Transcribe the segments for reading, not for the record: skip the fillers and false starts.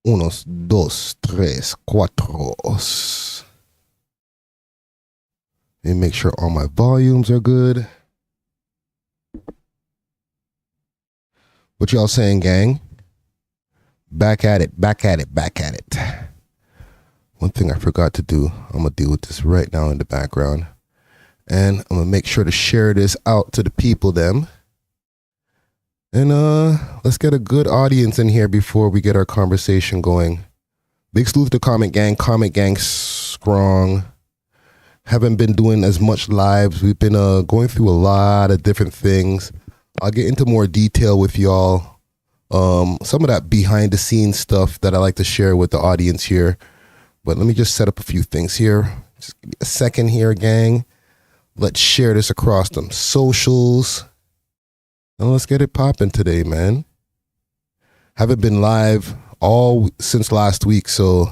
Unos, dos, tres, cuatro. And make sure all my volumes are good. What y'all saying, gang? Back at it, back at it, back at it. One thing I forgot to do, I'm going to deal with this right now in the background. And I'm going to make sure to share this out to the people, them. And let's get a good audience in here before we get our conversation going. Big salute to Comment Gang strong. Haven't been doing as much lives. We've been going through a lot of different things. I'll get into more detail with y'all. Some of that behind the scenes stuff that I like to share with the audience here. But let me just set up a few things here. Just give me a second here, gang. Let's share this across them socials. And let's get it popping today, man. Haven't been live all since last week, so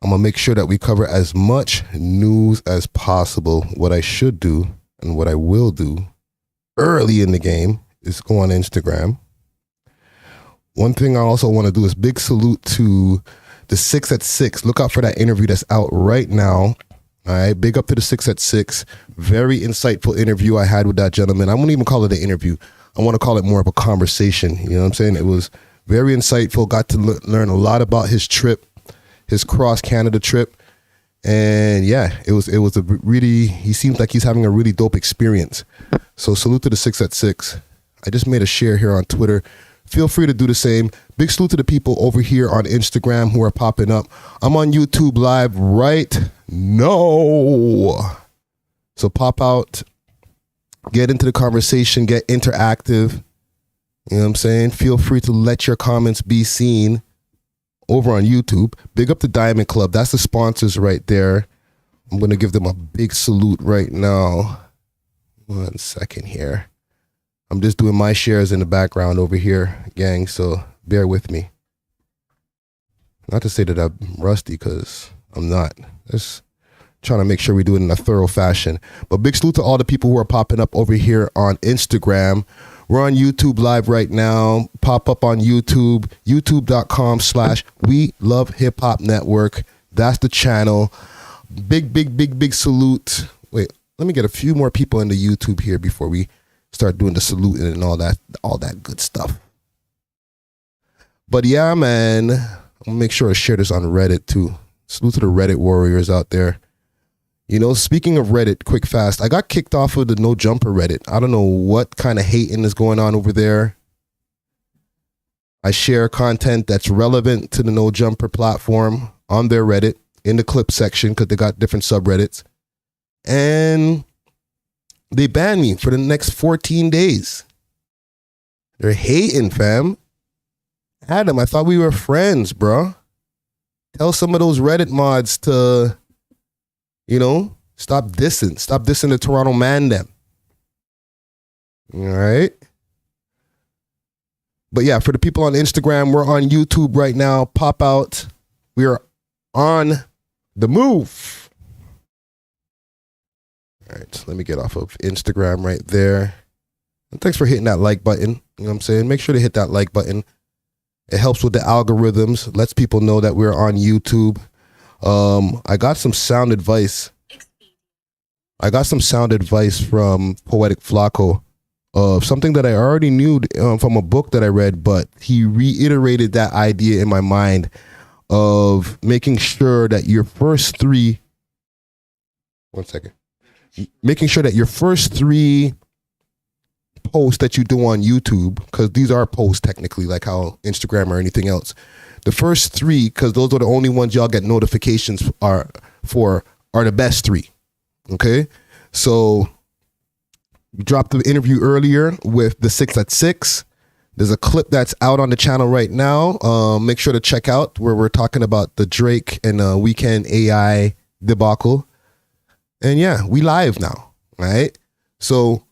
I'm going to make sure that we cover as much news as possible. What I should do and what I will do early in the game is go on Instagram. One thing I also want to do is big salute to the 6 at 6. Look out for that interview that's out right now. All right, big up to the 6 at 6. Very insightful interview I had with that gentleman. I won't even call it an interview. I want to call it more of a conversation. You know what I'm saying? It was very insightful. Got to learn a lot about his trip, his cross-Canada trip. And yeah, it was a really, he seems like he's having a really dope experience. So salute to the 6 at 6. I just made a share here on Twitter. Feel free to do the same. Big salute to the people over here on Instagram who are popping up. I'm on YouTube live right now. So pop out, get into the conversation, get interactive. You know what I'm saying? Feel free to let your comments be seen over on YouTube. Big up the Diamond Club. That's the sponsors right there. I'm going to give them a big salute right now. 1 second here. I'm just doing my shares in the background over here, gang, so bear with me. Not to say that I'm rusty, because I'm not. Just trying to make sure we do it in a thorough fashion. But big salute to all the people who are popping up over here on Instagram. We're on YouTube live right now. Pop up on YouTube, youtube.com/We Love Hip Hop Network. That's the channel. Big salute. Wait, let me get a few more people into YouTube here before we start doing the saluting and all that good stuff. But yeah, man, I'm gonna make sure to share this on Reddit too. Salute to the Reddit warriors out there. You know, speaking of Reddit, quick fast, I got kicked off of the No Jumper Reddit. I don't know what kind of hating is going on over there. I share content that's relevant to the No Jumper platform on their Reddit in the clip section because they got different subreddits. And they banned me for the next 14 days. They're hating, fam. Adam, I thought we were friends, bro. Tell some of those Reddit mods to, you know, stop dissing. Stop dissing the Toronto man them. All right. But yeah, for the people on Instagram, we're on YouTube right now. Pop out. We are on the move. All right, so let me get off of Instagram right there. And thanks for hitting that like button. You know what I'm saying? Make sure to hit that like button. It helps with the algorithms. Lets people know that we're on YouTube. I got some sound advice. From Poetic Flacco of something that I already knew from a book that I read, but he reiterated that idea in my mind of making sure that your first three... One second. Making sure that your first 3 posts that you do on YouTube, because these are posts technically, like how Instagram or anything else. The first 3, because those are the only ones y'all get notifications are the best 3. Okay? So we dropped the interview earlier with the 6 at 6. There's a clip that's out on the channel right now. Make sure to check out where we're talking about the Drake and Weekend AI debacle. And yeah, we live now, right? So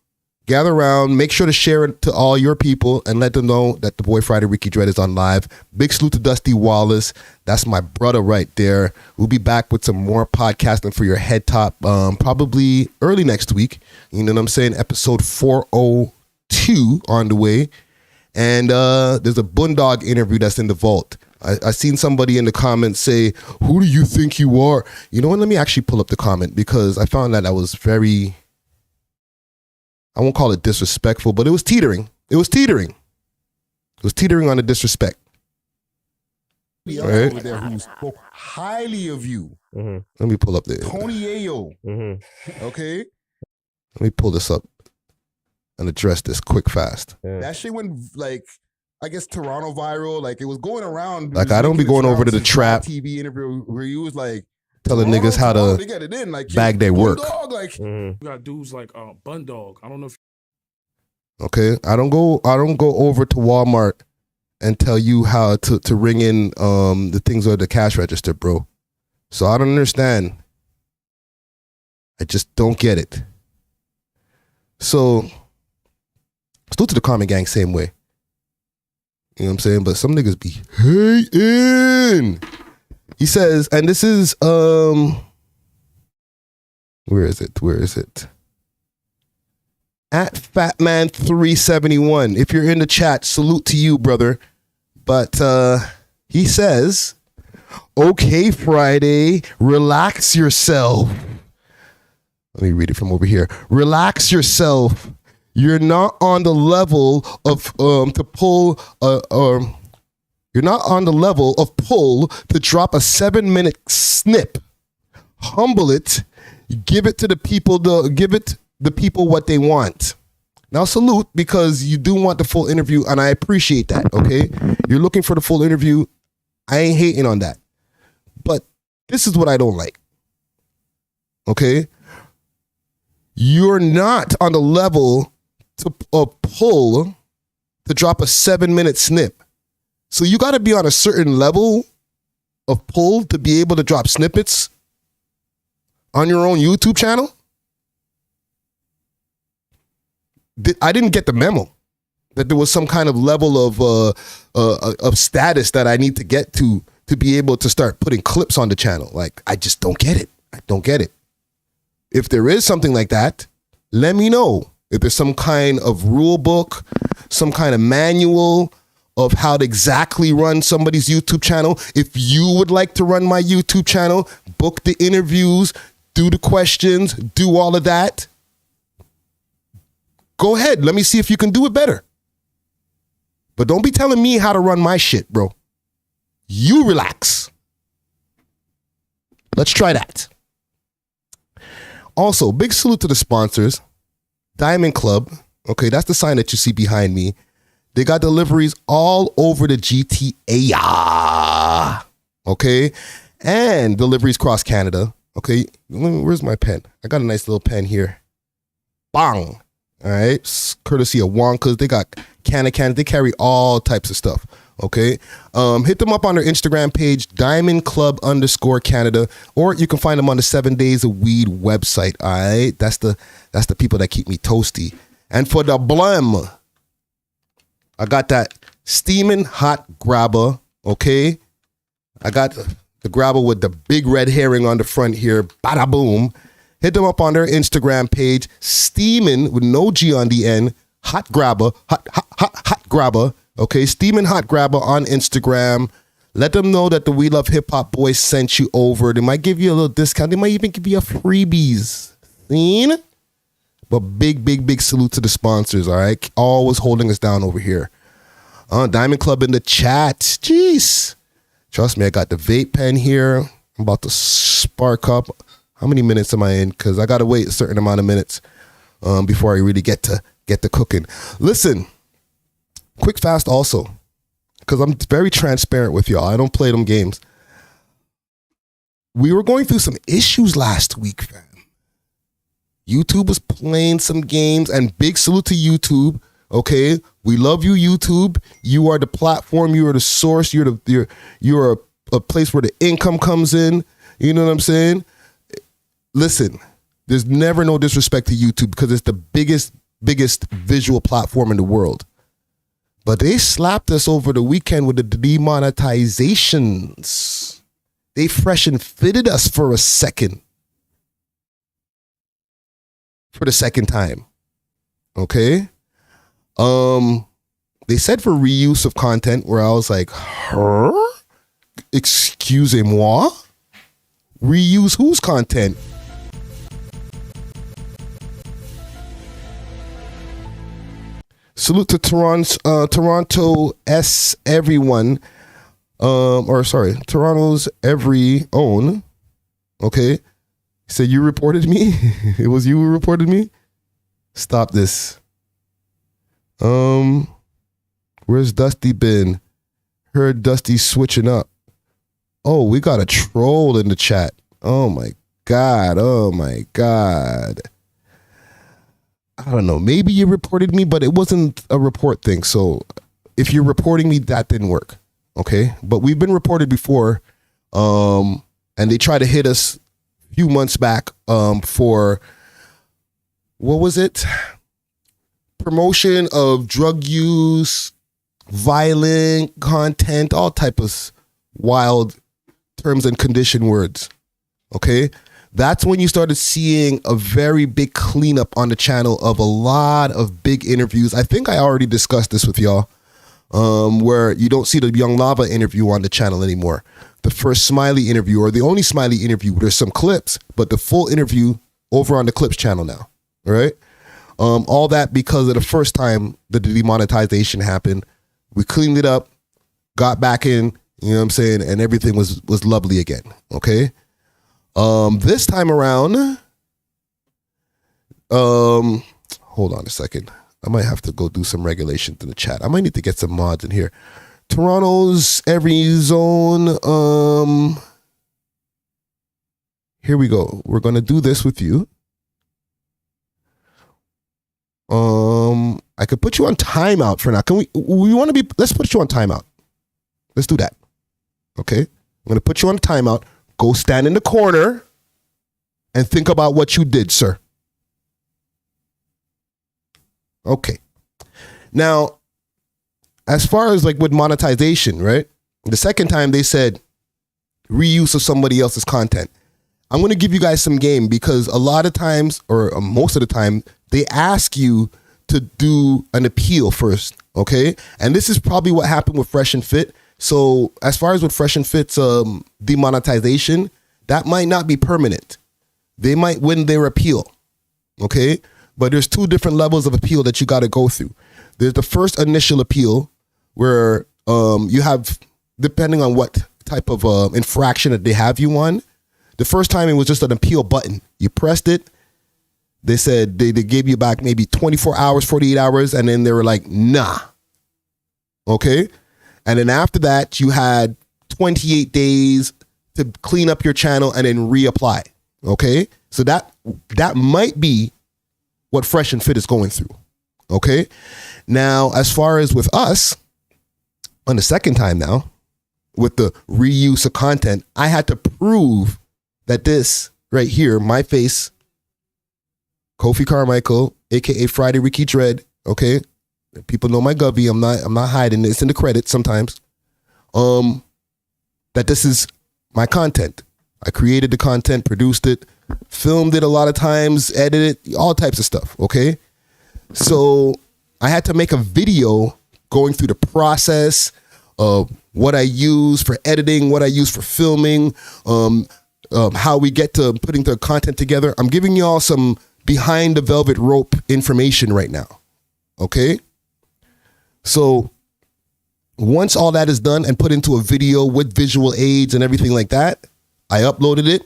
gather around, make sure to share it to all your people and let them know that the boy Friday Ricky Dread is on live. Big salute to Dusty Wallace. That's my brother right there. We'll be back with some more podcasting for your head top probably early next week. You know what I'm saying? Episode 402 on the way. And there's a Bundog interview that's in the vault. I seen somebody in the comments say, "Who do you think you are?" You know what? Let me actually pull up the comment because I found that was very, I won't call it disrespectful, but it was teetering. It was teetering. It was teetering on the disrespect. Right. Over there who spoke highly of you. Mm-hmm. Let me pull up the Tony Ayo. Mm-hmm. Okay. Let me pull this up and address this quick, fast. Yeah. That shit went like, I guess Toronto viral. Like it was going around. Like I don't be going over to the trap TV interview where you was like telling niggas how to get it in, like, bag their work. Like you got dudes like Bundog. I don't know if. Okay, I don't go over to Walmart and tell you how to ring in the things on the cash register, bro. So I don't understand. I just don't get it. So still to the comment gang same way. You know what I'm saying? But some niggas be hating. He says, and this is where is it? At Fatman371. If you're in the chat, salute to you, brother. But he says, "Okay, Friday, relax yourself." Let me read it from over here. "Relax yourself. You're not on the level of you're not on the level of pull to drop a 7-minute snip. Humble it. Give it to the people. Give it the people what they want." Now salute, because you do want the full interview, and I appreciate that. Okay, you're looking for the full interview. I ain't hating on that, but this is what I don't like. Okay, you're not on the level to pull to drop a 7-minute snip. So you got to be on a certain level of pull to be able to drop snippets on your own YouTube channel. I didn't get the memo that there was some kind of level of status that I need to get to be able to start putting clips on the channel. Like, I just don't get it. I don't get it. If there is something like that, let me know. If there's some kind of rule book, some kind of manual of how to exactly run somebody's YouTube channel. If you would like to run my YouTube channel, book the interviews, do the questions, do all of that, go ahead. Let me see if you can do it better. But don't be telling me how to run my shit, bro. You relax. Let's try that. Also, big salute to the sponsors. Diamond Club. Okay, that's the sign that you see behind me. They got deliveries all over the GTA. Okay, and deliveries across Canada. Okay, where's my pen? I got a nice little pen here. Bang. All right, courtesy of Wonkas. They got Canada. They carry all types of stuff. Okay, hit them up on their Instagram page, Diamond Club _Canada, or you can find them on the 7 Days of Weed website. All right, that's the people that keep me toasty. And for the blem, I got that steaming hot grabber. Okay, I got the grabber with the big red herring on the front here. Bada boom. Hit them up on their Instagram page, steaming with no G on the end, hot grabber, hot grabber. Okay, steaming hot grabber on Instagram. Let them know that the We Love Hip Hop Boys sent you over. They might give you a little discount. They might even give you a freebies. Seen? But big salute to the sponsors, all right? Always holding us down over here. Diamond Club in the chat. Jeez. Trust me, I got the vape pen here. I'm about to spark up. How many minutes am I in? Because I got to wait a certain amount of minutes before I really get to cooking. Listen, quick, fast also, because I'm very transparent with y'all. I don't play them games. We were going through some issues last week, fam. YouTube was playing some games, and big salute to YouTube. Okay, we love you, YouTube. You are the platform. You are the source. You're a place where the income comes in. You know what I'm saying? Listen, there's never no disrespect to YouTube because it's the biggest visual platform in the world. But they slapped us over the weekend with the demonetizations. They fresh and fitted us for a second. For the second time. Okay? They they said for reuse of content, where I was like, huh? Excusez-moi? Reuse whose content? Salute to Toronto S everyone. Toronto's every own. Okay. So you reported me? It was you who reported me? Stop this. Where's Dusty been? Heard Dusty switching up. Oh, we got a troll in the chat. Oh my God. I don't know. Maybe you reported me, but it wasn't a report thing. So if you're reporting me, that didn't work. Okay. But we've been reported before. And they tried to hit us a few months back for, what was it? Promotion of drug use, violent content, all type of wild terms and condition words. Okay. That's when you started seeing a very big cleanup on the channel of a lot of big interviews. I think I already discussed this with y'all, where you don't see the Young Lava interview on the channel anymore. The first Smiley interview, or the only Smiley interview, there's some clips, but the full interview over on the Clips channel now, all right? All that because of the first time the demonetization happened. We cleaned it up, got back in, you know what I'm saying, and everything was lovely again, okay? This time around, hold on a second. I might have to go do some regulations in the chat. I might need to get some mods in here. Toronto's every zone. Here we go. We're going to do this with you. I could put you on timeout for now. Let's put you on timeout. Let's do that. Okay. I'm going to put you on timeout. Go stand in the corner and think about what you did, sir. Okay. Now, as far as like with monetization, right? The second time they said reuse of somebody else's content. I'm going to give you guys some game because a lot of times, or most of the time, they ask you to do an appeal first, okay? And this is probably what happened with Fresh and Fit. So as far as with Fresh and Fit's demonetization, that might not be permanent. They might win their appeal, okay? But there's two different levels of appeal that you got to go through. There's the first initial appeal where you have, depending on what type of infraction that they have you on, the first time it was just an appeal button. You pressed it. They said they gave you back maybe 24 hours, 48 hours, and then they were like, nah. Okay? And then after that, you had 28 days to clean up your channel and then reapply. Okay? So that might be what Fresh and Fit is going through. Okay? Now, as far as with us, on the second time now, with the reuse of content, I had to prove that this right here, my face, Kofi Carmichael, aka Friday Ricky Dread, okay? People know my Govey. I'm not hiding it. It's in the credits sometimes. That this is my content. I created the content, produced it, filmed it a lot of times, edited it, all types of stuff, okay? So I had to make a video going through the process of what I use for editing, what I use for filming, how we get to putting the content together. I'm giving y'all some behind the velvet rope information right now, okay? So once all that is done and put into a video with visual aids and everything like that, I uploaded it,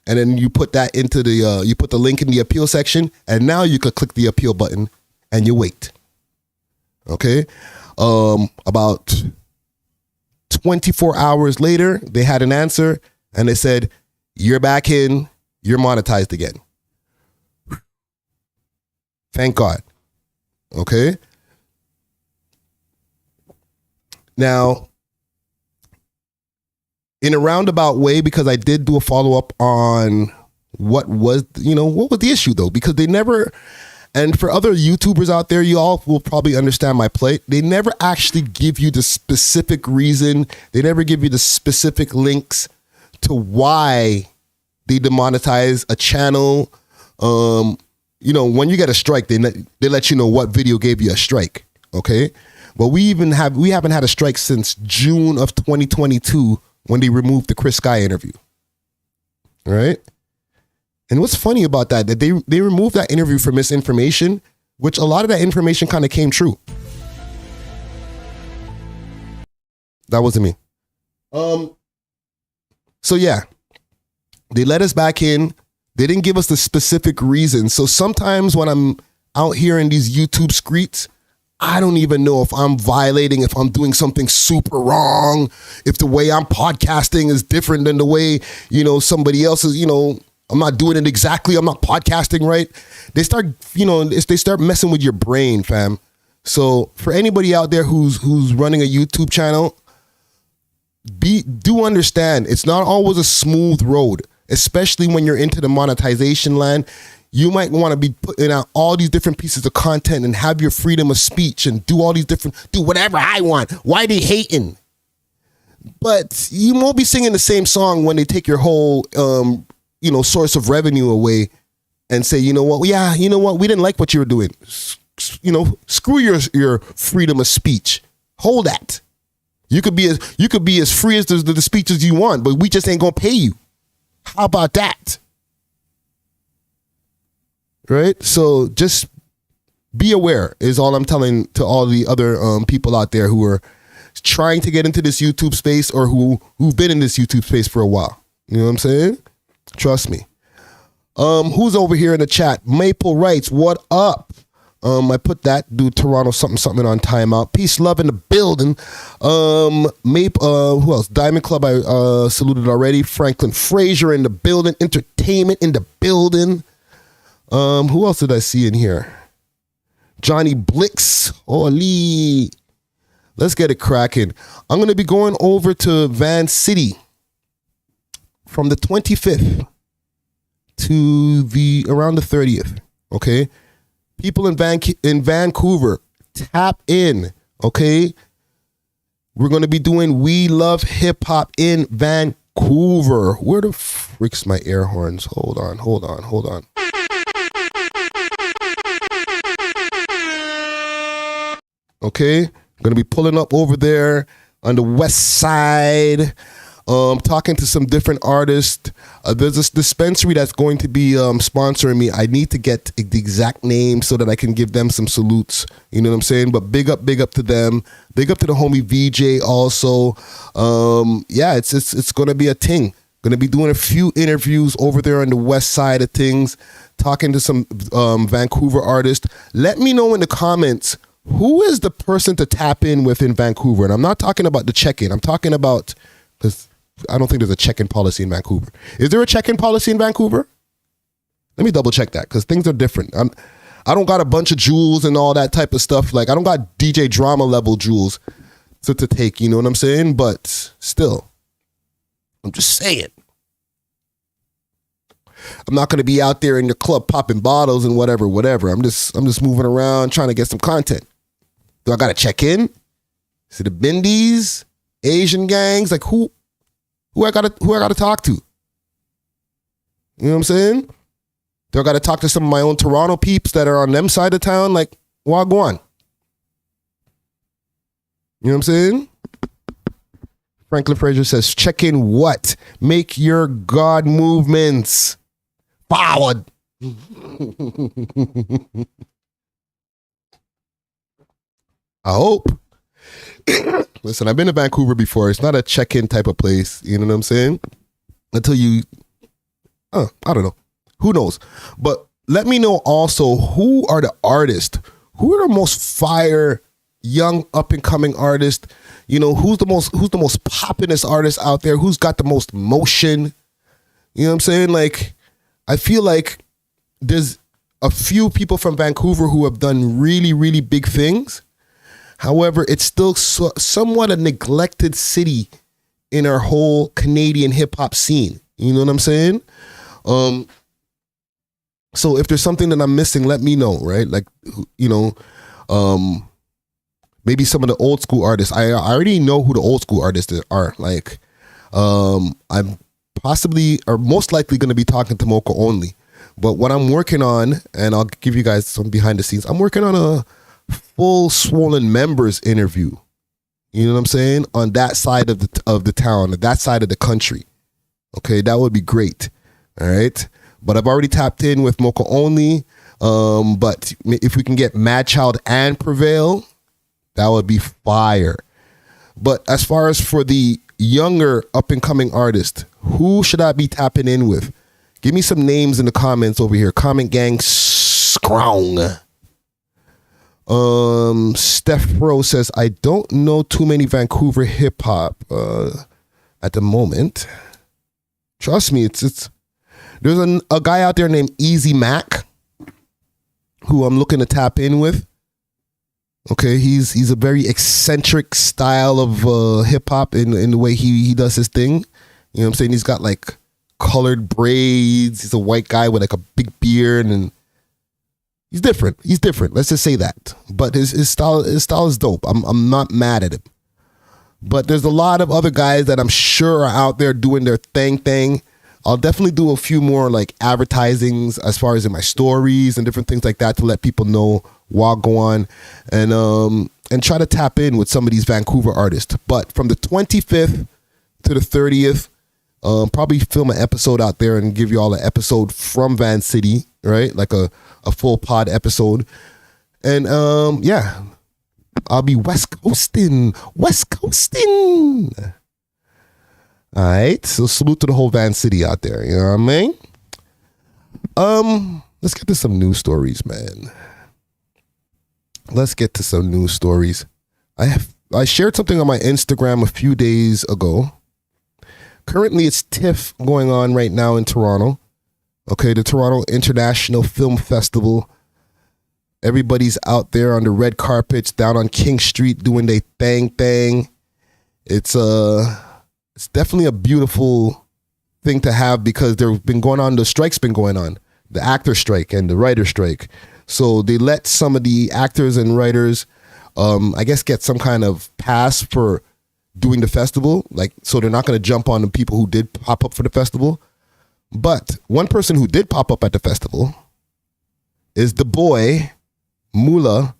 and then you put that into the, you put the link in the appeal section, and now you could click the appeal button and you wait. Okay? About 24 hours later, they had an answer, and they said, you're back in, you're monetized again. Thank God. Okay? Now, in a roundabout way, because I did do a follow-up on what was the issue though, because they never, and for other YouTubers out there, you all will probably understand my plight. They never actually give you the specific reason. They never give you the specific links to why they demonetize a channel. When you get a strike, they let you know what video gave you a strike. Okay. But we haven't had a strike since June of 2022 when they removed the Chris Sky interview. All right? And what's funny about that they removed that interview for misinformation, which a lot of that information kind of came true. That wasn't me. So yeah, they let us back in. They didn't give us the specific reason. So sometimes when I'm out here in these YouTube streets, I don't even know if I'm violating, if I'm doing something super wrong, if the way I'm podcasting is different than the way, somebody else is, I'm not doing it exactly. I'm not podcasting right. They start messing with your brain, fam. So for anybody out there who's running a YouTube channel, do understand it's not always a smooth road, especially when you're into the monetization land. You might want to be putting out all these different pieces of content and have your freedom of speech and do whatever I want. Why they hating? But you won't be singing the same song when they take your whole, source of revenue away and say, you know what? Yeah, you know what? We didn't like what you were doing. Screw your freedom of speech. Hold that. You could be as free as the speeches you want, but we just ain't gonna pay you. How about that? Right? So just be aware is all I'm telling to all the other people out there who are trying to get into this YouTube space or who've been in this YouTube space for a while. You know what I'm saying? Trust me. Who's over here in the chat? Maple writes, what up? I put that dude Toronto something on timeout. Peace, love in the building. Who else? Diamond Club, I saluted already. Franklin Fraser in the building. Entertainment in the building. Who else did I see in here? Johnny Blix. Holy. Let's get it cracking. I'm going to be going over to Van City from the 25th to around the 30th. Okay. People in Vancouver, tap in. Okay. We're going to be doing We Love Hip Hop in Vancouver. Where the frick's my air horns? Hold on. Okay, going to be pulling up over there on the west side, talking to some different artists. There's this dispensary that's going to be sponsoring me. I need to get the exact name so that I can give them some salutes. You know what I'm saying? But big up to them. Big up to the homie VJ also. It's going to be a thing. Going to be doing a few interviews over there on the west side of things, talking to some Vancouver artists. Let me know in the comments, who is the person to tap in with in Vancouver? And I'm not talking about the check-in. I'm talking about, because I don't think there's a check-in policy in Vancouver. Is there a check-in policy in Vancouver? Let me double check that, because things are different. I don't got a bunch of jewels and all that type of stuff. Like, I don't got DJ drama level jewels to take, you know what I'm saying? But still, I'm just saying. I'm not going to be out there in the club popping bottles and whatever. I'm just moving around trying to get some content. Do I got to check in? Is it the Bindies, Asian gangs? Like who I got to talk to? You know what I'm saying? Do I got to talk to some of my own Toronto peeps that are on them side of town? Like, wagwan. You know what I'm saying? Franklin Fraser says, check in what? Make your God movements. Forward. I hope. Listen, I've been to Vancouver before. It's not a check-in type of place. You know what I'm saying? Until you, I don't know. Who knows? But let me know also, who are the artists? Who are the most fire, young, up-and-coming artists? You know, who's the most poppinest artist out there? Who's got the most motion? You know what I'm saying? Like, I feel like there's a few people from Vancouver who have done really, really big things. However, it's still somewhat a neglected city in our whole Canadian hip hop scene. You know what I'm saying? So if there's something that I'm missing, let me know, right? Like, you know, maybe some of the old school artists. I already know who the old school artists are. Like, I'm possibly or most likely going to be talking to Mocha only. But what I'm working on, and I'll give you guys some behind the scenes, I'm working on full swollen members interview. You know what I'm saying? On that side of the town, that side of the country. Okay, that would be great. All right. But I've already tapped in with Mocha only. But if we can get Mad Child and Prevail, that would be fire. But as far as for the younger up and coming artist, who should I be tapping in with? Give me some names in the comments over here. Comment gang strong. Steph Pro says, I don't know too many Vancouver hip hop at the moment. Trust me, it's there's a guy out there named Easy Mac who I'm looking to tap in with. Okay, he's a very eccentric style of hip hop in the way he does his thing. You know what I'm saying? He's got like colored braids. He's a white guy with like a big beard, and he's different. He's different. Let's just say that. But his style is dope. I'm not mad at him. But there's a lot of other guys that I'm sure are out there doing their thing. I'll definitely do a few more like advertisings as far as in my stories and different things like that to let people know what go on, and try to tap in with some of these Vancouver artists. But from the 25th to the 30th, probably film an episode out there and give you all an episode from Van City, right? Like a full pod episode. And yeah, I'll be West Coasting. All right, so salute to the whole Van City out there. You know what I mean? Let's get to some news stories, man. Let's get to some news stories. I shared something on my Instagram a few days ago. Currently, it's TIFF going on right now in Toronto. Okay, the Toronto International Film Festival. Everybody's out there on the red carpets down on King Street doing their thing. It's definitely a beautiful thing to have because they've been going on. The strike's been going on, the actor strike and the writer strike. So they let some of the actors and writers, I guess, get some kind of pass for doing the festival. Like, so they're not going to jump on the people who did pop up for the festival. But one person who did pop up at the festival is the boy, Moula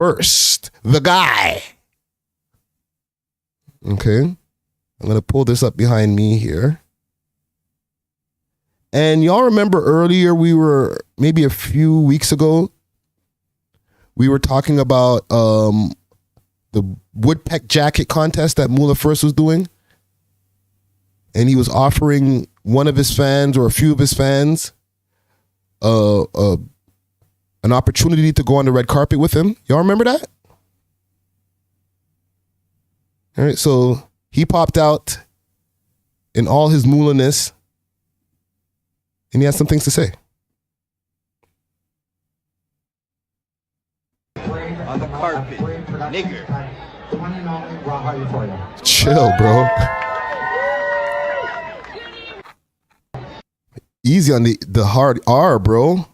First, the guy. Okay. I'm going to pull this up behind me here. And y'all remember earlier, maybe a few weeks ago, we were talking about the Woodpeck jacket contest that Moula First was doing. And he was offering one of his fans or a few of his fans an opportunity to go on the red carpet with him. Y'all remember that? All right, so he popped out in all his Moula-ness, and he has some things to say. On the carpet, nigger. Chill, bro. Easy on the hard R, bro.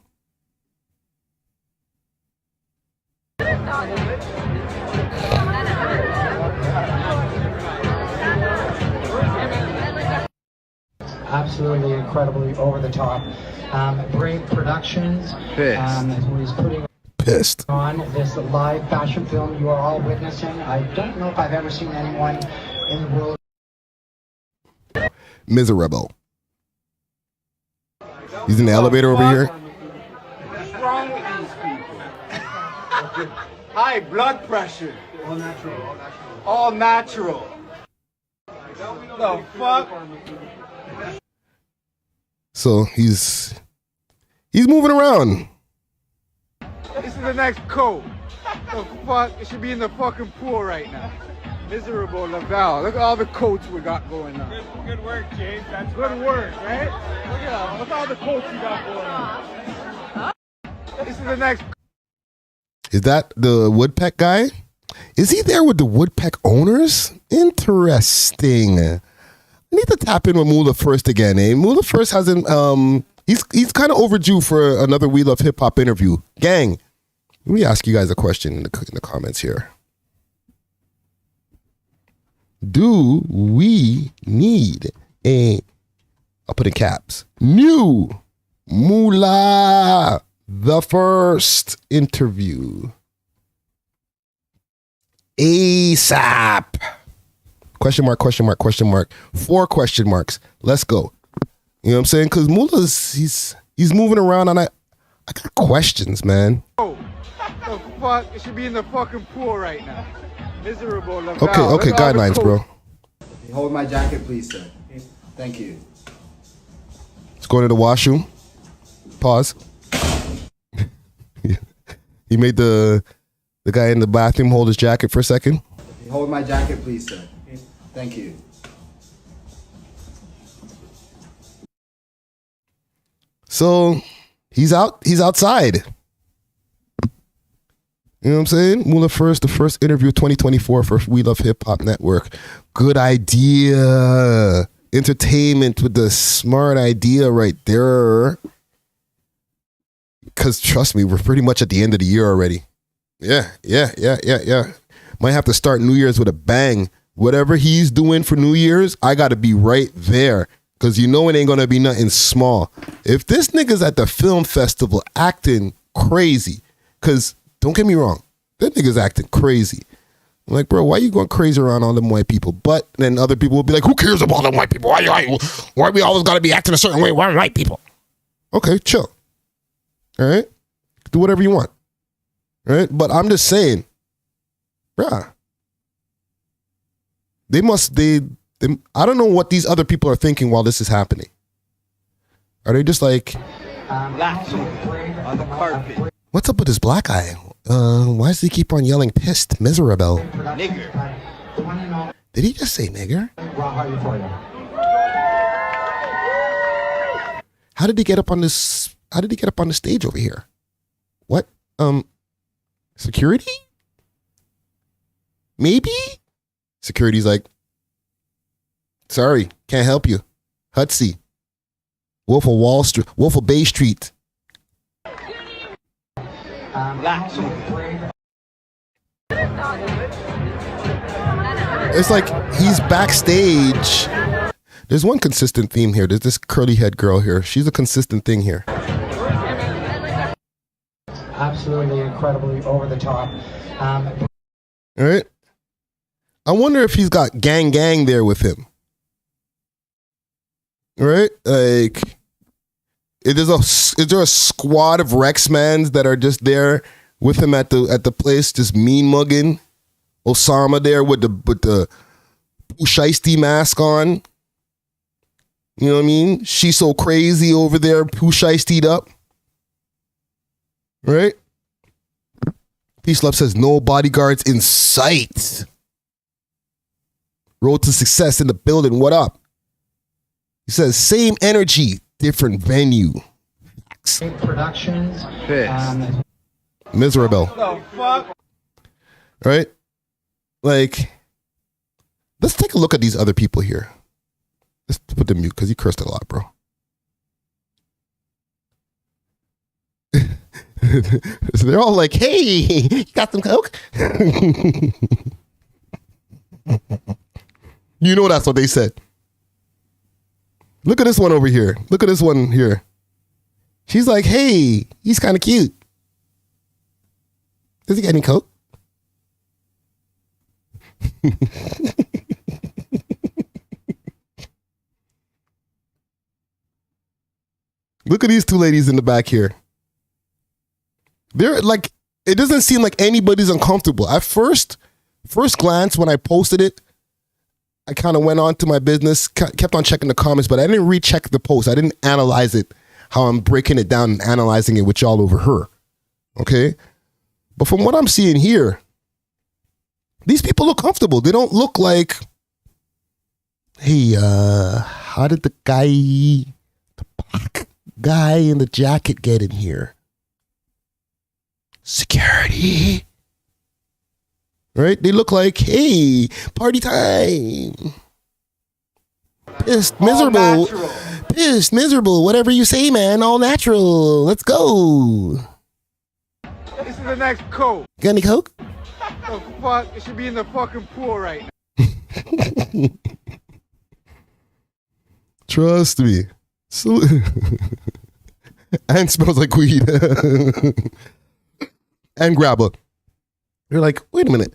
Absolutely incredibly over the top. Brave Productions, who is putting Pissed on this live fashion film you are all witnessing. I don't know if I've ever seen anyone in the world. Miserable. He's in the elevator over here. What's wrong with these people? High blood pressure. All natural. All natural. The fuck? So he's moving around. This is the next coat. The fuck? It should be in the fucking pool right now. Miserable Laval. Look at all the coats we got going on. Good work, James. That's good work, right? Look at all the coats you got going on. This is the next. Is that the Woodpeck guy? Is he there with the Woodpeck owners? Interesting. I need to tap in with Moula First again. Moula First hasn't. He's kind of overdue for another We Love Hip Hop interview. Gang, let me ask you guys a question in the comments here. Do we need I'll put in caps, new Moula the First interview? ASAP. Question mark, question mark, question mark. 4 question marks. Let's go. You know what I'm saying? Because Moula's, he's moving around and I got questions, man. Oh, the fuck? It should be in the fucking pool right now. Miserable Laval. Okay, guidelines, bro. Hold my jacket, please, sir. Thank you. Let's go to the washroom. Pause. He made the guy in the bathroom hold his jacket for a second. Hold my jacket, please, sir. Thank you. So he's outside. You know what I'm saying? Moula first, the first interview of 2024 for We Love Hip Hop Network. Good idea. Entertainment with the smart idea right there. Because trust me, we're pretty much at the end of the year already. Yeah. Might have to start New Year's with a bang. Whatever he's doing for New Year's, I got to be right there. Because you know it ain't going to be nothing small. If this nigga's at the film festival acting crazy, because don't get me wrong, that nigga's acting crazy. I'm like, bro, why you going crazy around all them white people? But then other people will be like, who cares about them white people? Why we always got to be acting a certain way? Why white people? Okay, chill. All right? Do whatever you want. All right? But I'm just saying, bruh, I don't know what these other people are thinking while this is happening. Are they just like, on the carpet. what's up with this black guy? Why does he keep on yelling pissed, miserable? Nigger. Did he just say nigger? How did he get up on this? How did he get up on the stage over here? What? Security? Maybe? Security's like, sorry, can't help you. Hutsy. Wolf of Wall Street. Wolf of Bay Street. It's like he's backstage. There's one consistent theme here. There's this curly head girl here. She's a consistent thing here. Absolutely incredibly over the top. All right. I wonder if he's got gang there with him. Right? Like, is there a squad of Rexmans that are just there with him at the place, just mean mugging? Osama there with the Shiesty mask on. You know what I mean? She's so crazy over there, Shiestied up. Right? Peace Love says no bodyguards in sight. Road to success in the building. What up? He says same energy, different venue. Productions. Miserable. The fuck? Right? Like, let's take a look at these other people here. Let's put them mute because he cursed a lot, bro. So they're all like, hey, you got some coke? You know that's what they said. Look at this one over here. Look at this one here. She's like, hey, he's kind of cute. Does he get any coke? Look at these two ladies in the back here. They're like, it doesn't seem like anybody's uncomfortable. At first glance, when I posted it, I kind of went on to my business, kept on checking the comments, but I didn't recheck the post. I didn't analyze it, how I'm breaking it down and analyzing it with y'all over her. Okay? But from what I'm seeing here, these people look comfortable. They don't look like, hey, how did the black guy in the jacket get in here? Security. Right? They look like, hey, party time. Pissed, miserable. Pissed, miserable. Whatever you say, man. All natural. Let's go. This is the next coat. Got any coke? The fuck? It should be in the fucking pool right now. Trust me. So, and smells like weed. And grabber. You're like, wait a minute.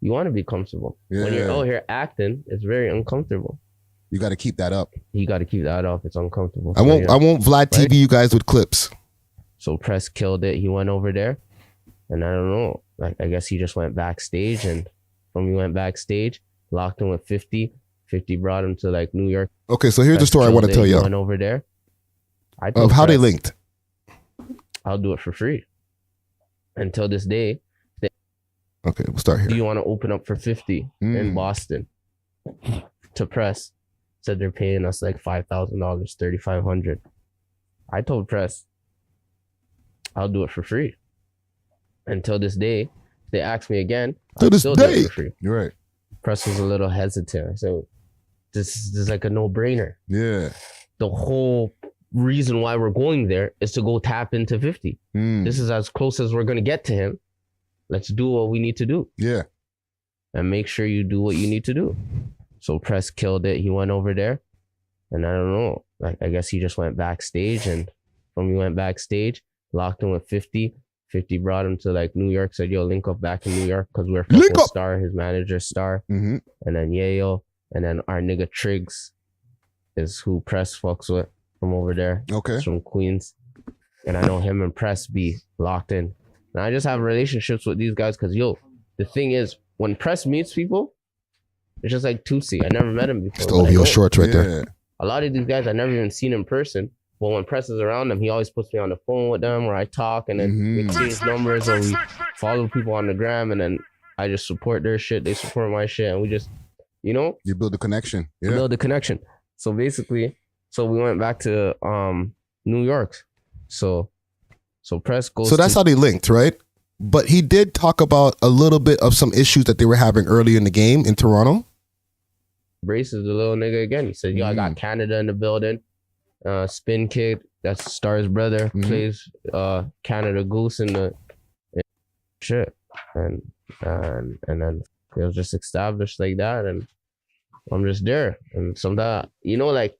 You want to be comfortable. When you're out here acting, it's very uncomfortable. You got to keep that up. You got to keep that up. It's uncomfortable. I won't Vlad TV right? you guys with clips. So Press killed it. He went over there, and I don't know. Like, I guess he just went backstage, and when he went backstage, locked him with 50. 50 brought him to like New York. Okay, so here's the story I want to tell you. Went over there. Of how they linked. I'll do it for free. Until this day. Okay, we'll start here. Do you want to open up for 50 in Boston? To Press. Said they're paying us like $5,000, $3,500. I told Press, I'll do it for free. Until this day, they asked me again. To this day, do it for free. You're right. Press was a little hesitant. So this is like a no-brainer. Yeah. The whole reason why we're going there is to go tap into 50. This is as close as we're going to get to him. Let's do what we need to do. Yeah. And make sure you do what you need to do. So Press killed it. He went over there. And I don't know. Like, I guess he just went backstage. And when he went backstage, locked him with 50. 50 brought him to like New York. Said, yo, link up back in New York. Because we're fucking Star. His manager Star. And then Yayo. And then our nigga Triggs is who Press fucks with from over there. Okay. He's from Queens. And I know him and Press be locked in. And I just have relationships with these guys because, yo, the thing is, when Press meets people, it's just like Tootsie. I never met him before. Just over your shorts right there. A lot of these guys I never even seen in person. But when Press is around them, he always puts me on the phone with them where I talk and then we exchange numbers or we follow people on the gram and then I just support their shit. They support my shit and we just, you know? You build a connection. Yeah. Build a connection. So basically, we went back to New York. So Press goes. So that's how they linked, right? But he did talk about a little bit of some issues that they were having early in the game in Toronto. Braces the little nigga again. He said, yo, I got Canada in the building. Spin Kid, that's Star's brother, plays Canada Goose in the shit. And then it was just established like that. And I'm just there. And sometimes, you know, like,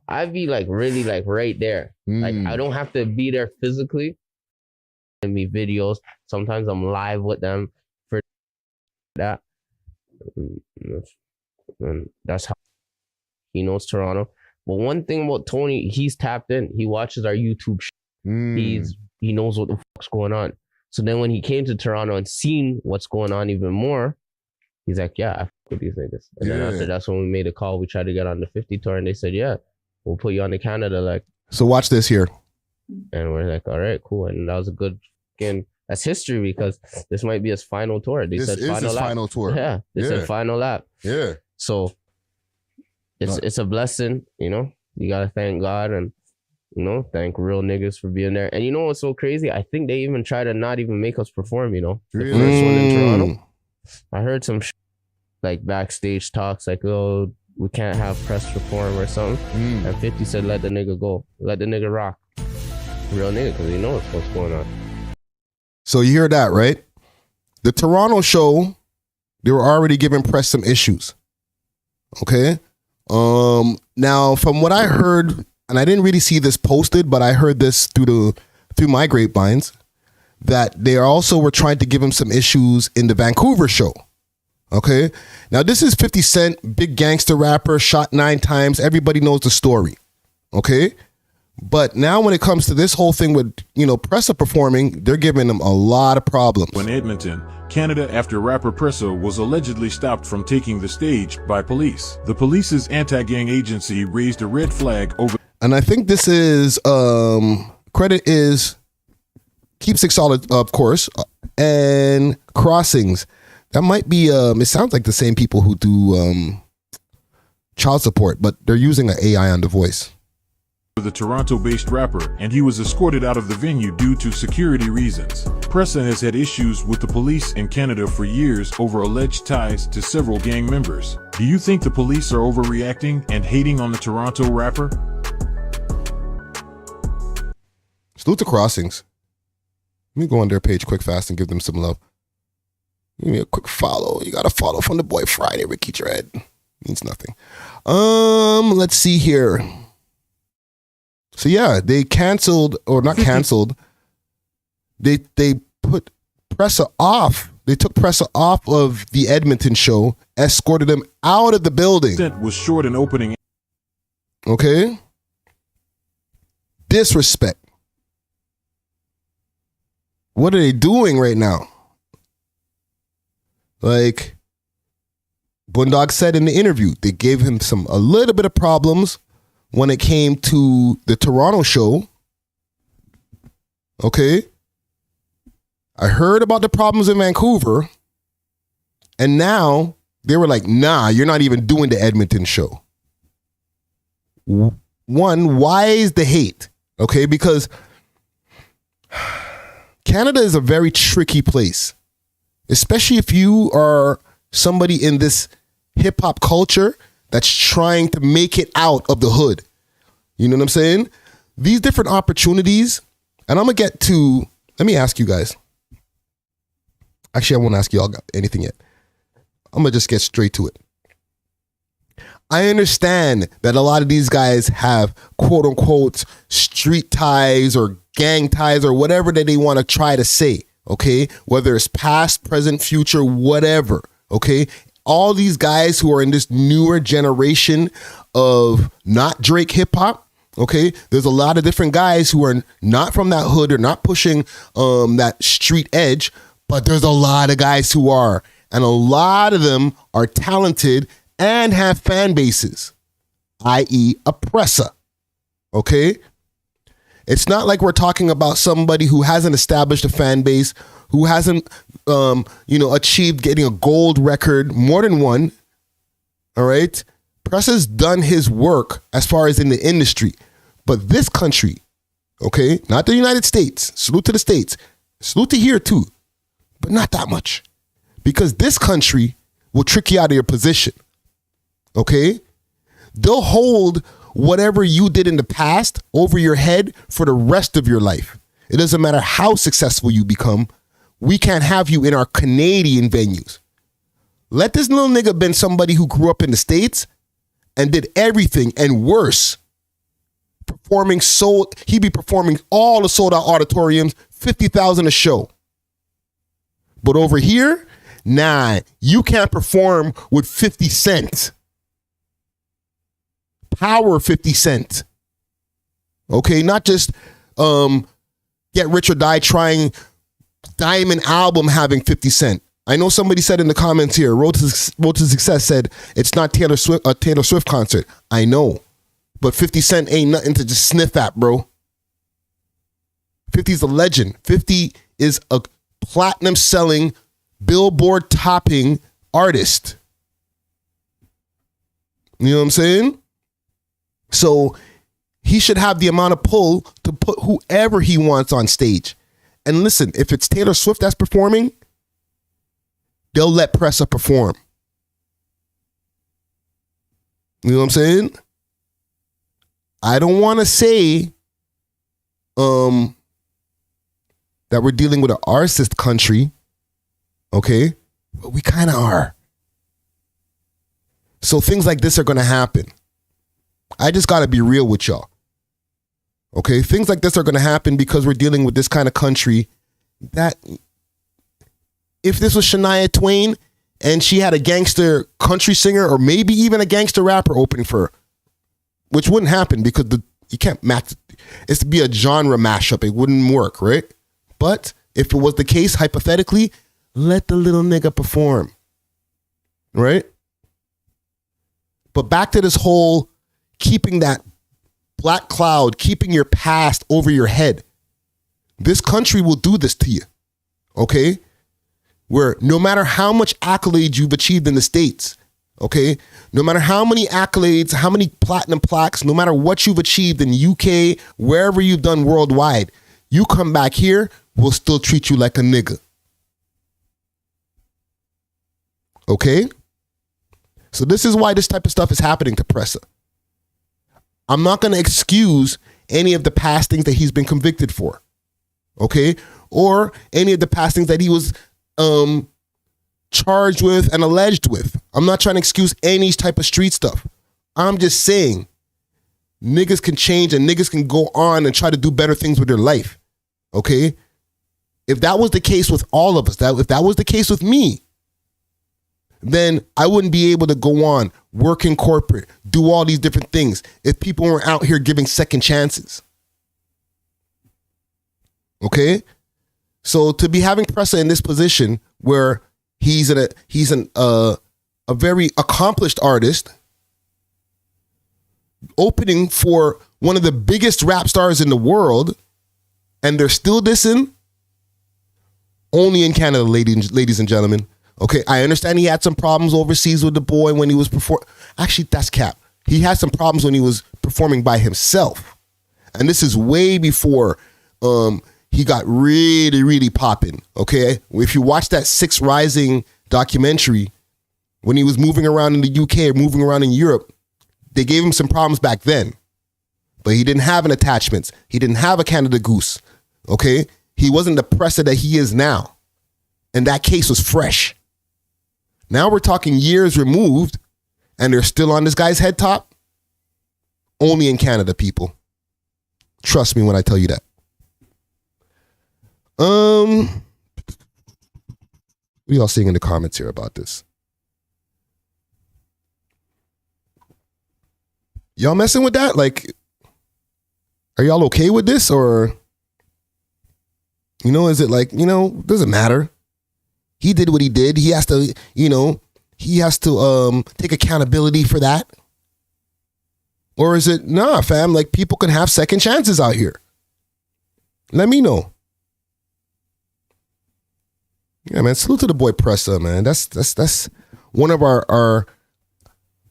I'd be like really like right there. Like I don't have to be there physically. And me videos. Sometimes I'm live with them for that. And that's how he knows Toronto. But one thing about Tony, he's tapped in. He watches our YouTube shit. He knows what the fuck's going on. So then when he came to Toronto and seen what's going on even more, he's like, yeah, I fuck with these niggas. And then after that's when we made a call. We tried to get on the 50 tour and they said, yeah, we'll put you on the Canada. Like, so watch this here. And we're like, all right, cool. And that was a good, again, that's history because this might be his final tour. They said final lap. Final tour. Yeah, they said final lap. Yeah. So it's a blessing, you know. You gotta thank God and, you know, thank real niggas for being there. And you know what's so crazy? I think they even try to not even make us perform, you know. The first one in Toronto. I heard some like backstage talks like, oh, we can't have Press perform or something. And 50 said, let the nigga go. Let the nigga rock. Real nigga, because he knows what's going on. So you hear that, right? The Toronto show, they were already giving Press some issues. Okay? Now, from what I heard, and I didn't really see this posted, but I heard this through my grapevines, that they also were trying to give him some issues in the Vancouver show. Okay? Now, this is 50 Cent, big gangster rapper, shot 9 times. Everybody knows the story. Okay? But now when it comes to this whole thing with, you know, Pressa performing, they're giving them a lot of problems. In Edmonton, Canada, after rapper Pressa was allegedly stopped from taking the stage by police. The police's anti-gang agency raised a red flag over. And I think this is, credit is Keep Six Solid, of course, and Crossings. That might be, it sounds like the same people who do child support, but they're using an AI on the voice. The Toronto-based rapper, and he was escorted out of the venue due to security reasons. Pressa has had issues with the police in Canada for years over alleged ties to several gang members. Do you think the police are overreacting and hating on the Toronto rapper? Salute to Crossings. Let me go on their page quick fast and give them some love. Give me a quick follow. You got a follow from the boy Friday, Ricky Dread. Means nothing. Let's see here. So yeah, they canceled, or not canceled, they put Pressa off They took Pressa off of the Edmonton show, escorted him out of the building. Was short in opening. Okay? Disrespect. What are they doing right now? Like Bundog said in the interview, they gave him a little bit of problems when it came to the Toronto show. Okay? I heard about the problems in Vancouver, and now they were like, nah, you're not even doing the Edmonton show. One, why is the hate? Okay, because Canada is a very tricky place, especially if you are somebody in this hip hop culture that's trying to make it out of the hood. You know what I'm saying? These different opportunities, and I'm going to get to, let me ask you guys. Actually, I won't ask y'all anything yet. I'm going to just get straight to it. I understand that a lot of these guys have quote unquote street ties or gang ties or whatever that they want to try to say, okay? Whether it's past, present, future, whatever, okay? All these guys who are in this newer generation of not Drake hip hop, okay? There's a lot of different guys who are not from that hood or not pushing that street edge, but there's a lot of guys who are, and a lot of them are talented and have fan bases, i.e. a Pressa, okay? It's not like we're talking about somebody who hasn't established a fan base, who hasn't, achieved getting a gold record, more than one, all right? Pressa's done his work as far as in the industry, but this country, okay, not the United States, salute to the States, salute to here too, but not that much, because this country will trick you out of your position. Okay? They'll hold whatever you did in the past over your head for the rest of your life. It doesn't matter how successful you become. We can't have you in our Canadian venues. Let this little nigga been somebody who grew up in the States and did everything and worse. He'd be performing all the sold out auditoriums, 50,000 a show. But over here, nah, you can't perform with 50 Cent. Power 50 Cent. Okay, not just Get Rich or Die Trying Diamond album having 50 Cent. I know somebody said in the comments here, Road to Success said it's not a Taylor Swift concert. I know, but 50 Cent ain't nothing to just sniff at, bro. 50's a legend. 50 is a platinum selling, Billboard topping artist. You know what I'm saying? So he should have the amount of pull to put whoever he wants on stage. And listen, if it's Taylor Swift that's performing, they'll let Pressa perform. You know what I'm saying? I don't want to say that we're dealing with an arsist country, okay? But we kind of are. So things like this are going to happen. I just got to be real with y'all. Okay? Things like this are going to happen because we're dealing with this kind of country that if this was Shania Twain and she had a gangster country singer or maybe even a gangster rapper opening for her, which wouldn't happen because you can't match. It's to be a genre mashup. It wouldn't work, right? But if it was the case, hypothetically, let the little nigga perform. Right? But back to this whole keeping that black cloud, keeping your past over your head. This country will do this to you. Okay? Where no matter how much accolades you've achieved in the States, okay? No matter how many accolades, how many platinum plaques, no matter what you've achieved in UK, wherever you've done worldwide, you come back here, we'll still treat you like a nigga. Okay? So this is why this type of stuff is happening to Pressa. I'm not going to excuse any of the past things that he's been convicted for. Okay? Or any of the past things that he was charged with and alleged with. I'm not trying to excuse any type of street stuff. I'm just saying niggas can change and niggas can go on and try to do better things with their life. Okay? if that was the case with all of us, if that was the case with me, then I wouldn't be able to go on, work in corporate, do all these different things if people weren't out here giving second chances. Okay? So to be having Pressa in this position where he's a very accomplished artist, opening for one of the biggest rap stars in the world, and they're still dissing, only in Canada, ladies and gentlemen. Okay, I understand he had some problems overseas with the boy when he was performing. Actually, that's cap. He had some problems when he was performing by himself. And this is way before he got really, really popping. Okay, if you watch that Six Rising documentary, when he was moving around in the UK or moving around in Europe, they gave him some problems back then. But he didn't have an attachment. He didn't have a Canada Goose. Okay, he wasn't the Pressa that he is now. And that case was fresh. Now we're talking years removed, and they're still on this guy's head top. Only in Canada, people. Trust me when I tell you that. What are y'all seeing in the comments here about this? Y'all messing with that? Like, are y'all okay with this? Or, is it like, doesn't matter. He did what he did. He has to, take accountability for that. Or is it, nah, fam, like people can have second chances out here. Let me know. Yeah, man, salute to the boy Pressa, man. That's one of our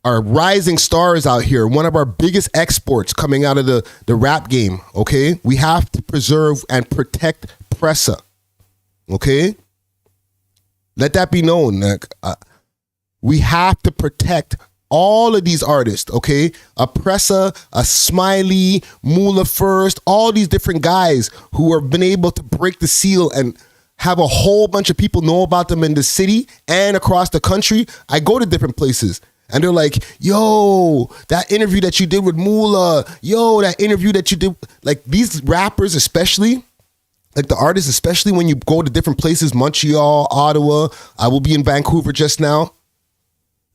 rising stars out here, one of our biggest exports coming out of the rap game, okay? We have to preserve and protect Pressa, okay? Let that be known. We have to protect all of these artists, okay? A Pressa, a Smiley, Moula First, all these different guys who have been able to break the seal and have a whole bunch of people know about them in the city and across the country. I go to different places and they're like, yo, that interview that you did with Moula, yo, that interview that you did, like these rappers especially, like the artists, especially when you go to different places, Montreal, Ottawa, I will be in Vancouver just now.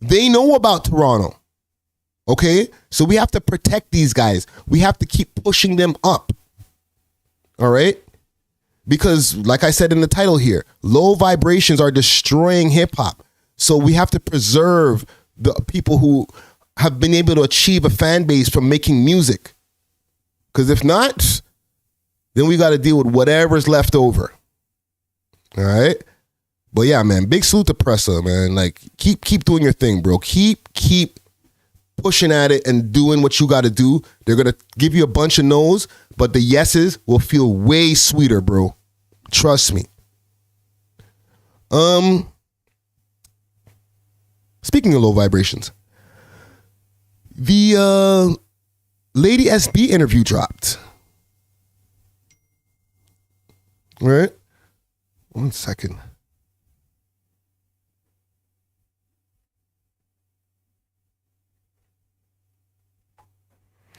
They know about Toronto, okay? So we have to protect these guys. We have to keep pushing them up, all right? Because like I said in the title here, low vibrations are destroying hip hop. So we have to preserve the people who have been able to achieve a fan base from making music. Because if not, then we got to deal with whatever's left over. All right? But yeah, man, big salute to Pressa, man. Like, keep doing your thing, bro. Keep pushing at it and doing what you got to do. They're going to give you a bunch of no's, but the yeses will feel way sweeter, bro. Trust me. Speaking of low vibrations, the Lady SB interview dropped. All right? 1 second.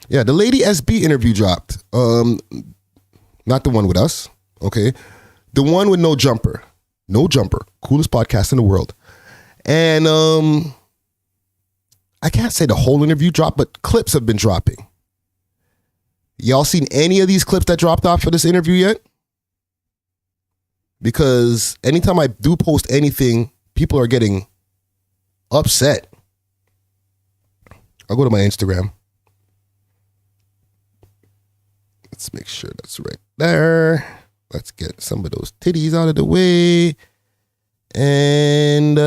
Yeah, the Lady SB interview dropped. Not the one with us, okay? The one with No Jumper. No Jumper. Coolest podcast in the world. And I can't say the whole interview dropped, but clips have been dropping. Y'all seen any of these clips that dropped off for this interview yet? Because anytime I do post anything, people are getting upset. I'll go to my Instagram. Let's make sure that's right there. Let's get some of those titties out of the way. And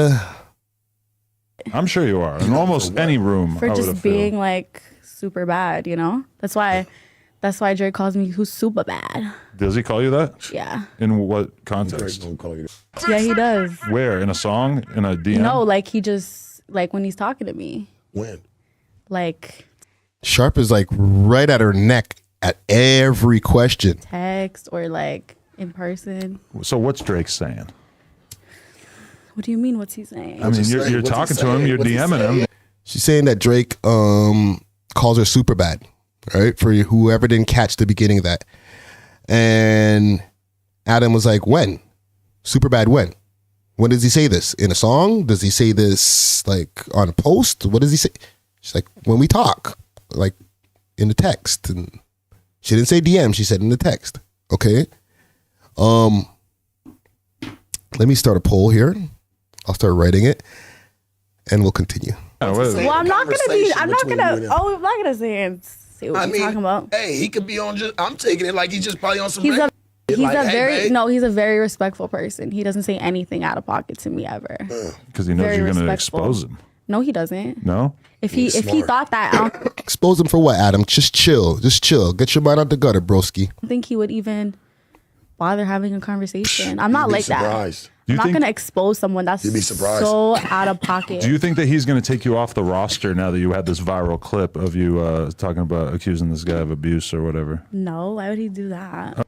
I'm sure you are in almost any room. For just being like super bad, That's why Drake calls me who's super bad. Does he call you that? Yeah. In what context? Yeah, he does. Where? In a song? In a DM? No, like he just like when he's talking to me. When? Like Sharp is like right at her neck at every question. Text or like in person. So what's Drake saying? What do you mean? What's he saying? I mean, you're talking to him. You're DMing him. She's saying that Drake calls her super bad, right? For whoever didn't catch the beginning of that. And Adam was like, when? Superbad when? When does he say this? In a song? Does he say this like on a post? What does he say? She's like, when we talk, like in the text. And she didn't say DM, she said in the text. Okay. Let me start a poll here. I'll start writing it and we'll continue. Well, I'm not gonna say what you're talking about. Hey, he could be on I'm taking it like he's just probably on some He's a very respectful person. He doesn't say anything out of pocket to me ever. Because he knows Very you're going to respectful. expose him. No, he doesn't. No? If he thought that, I Expose him for what, Adam? Just chill. Just chill. Get your mind out the gutter, broski. don't think he would even bother having a conversation. I'm not like that. surprised. I'm not gonna expose someone that's You'd be surprised. so out of pocket. Do you think that he's going to take you off the roster now that you had this viral clip of you talking about accusing this guy of abuse or whatever? No, why would he do that?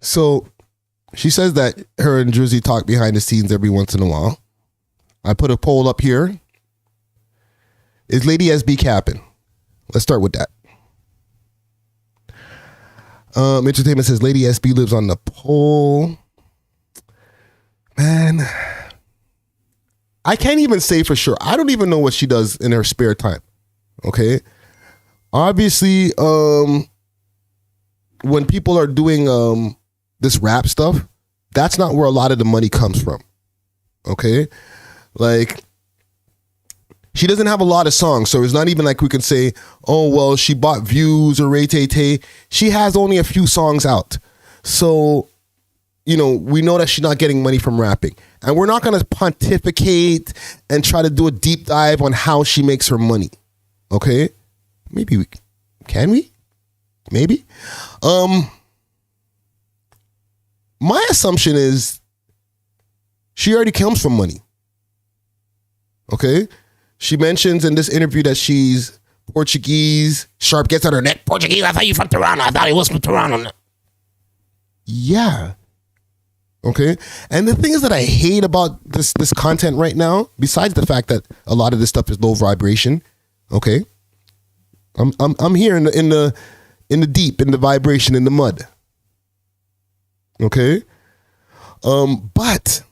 So she says that her and Drizzy talk behind the scenes every once in a while. I put a poll up here. Is Lady SB capping? Let's start with that. Entertainment says Lady SB lives on the pole. Man, I can't even say for sure. I don't even know what she does in her spare time. Okay. Obviously, when people are doing this rap stuff, that's not where a lot of the money comes from. Okay. Like, she doesn't have a lot of songs, so it's not even like we can say, oh, well, she bought views or Ray-Tay-Tay. She has only a few songs out. So, you know, we know that she's not getting money from rapping. And we're not going to pontificate and try to do a deep dive on how she makes her money. Okay? Maybe we can we? Maybe. My assumption is she already comes from money. Okay? She mentions in this interview that she's Portuguese. Sharp gets on her neck. Portuguese, I thought you from Toronto. I thought he was from Toronto. Yeah. Okay. And the thing is that I hate about this content right now, besides the fact that a lot of this stuff is low vibration. Okay. I'm here in the deep, in the vibration, in the mud. Okay. But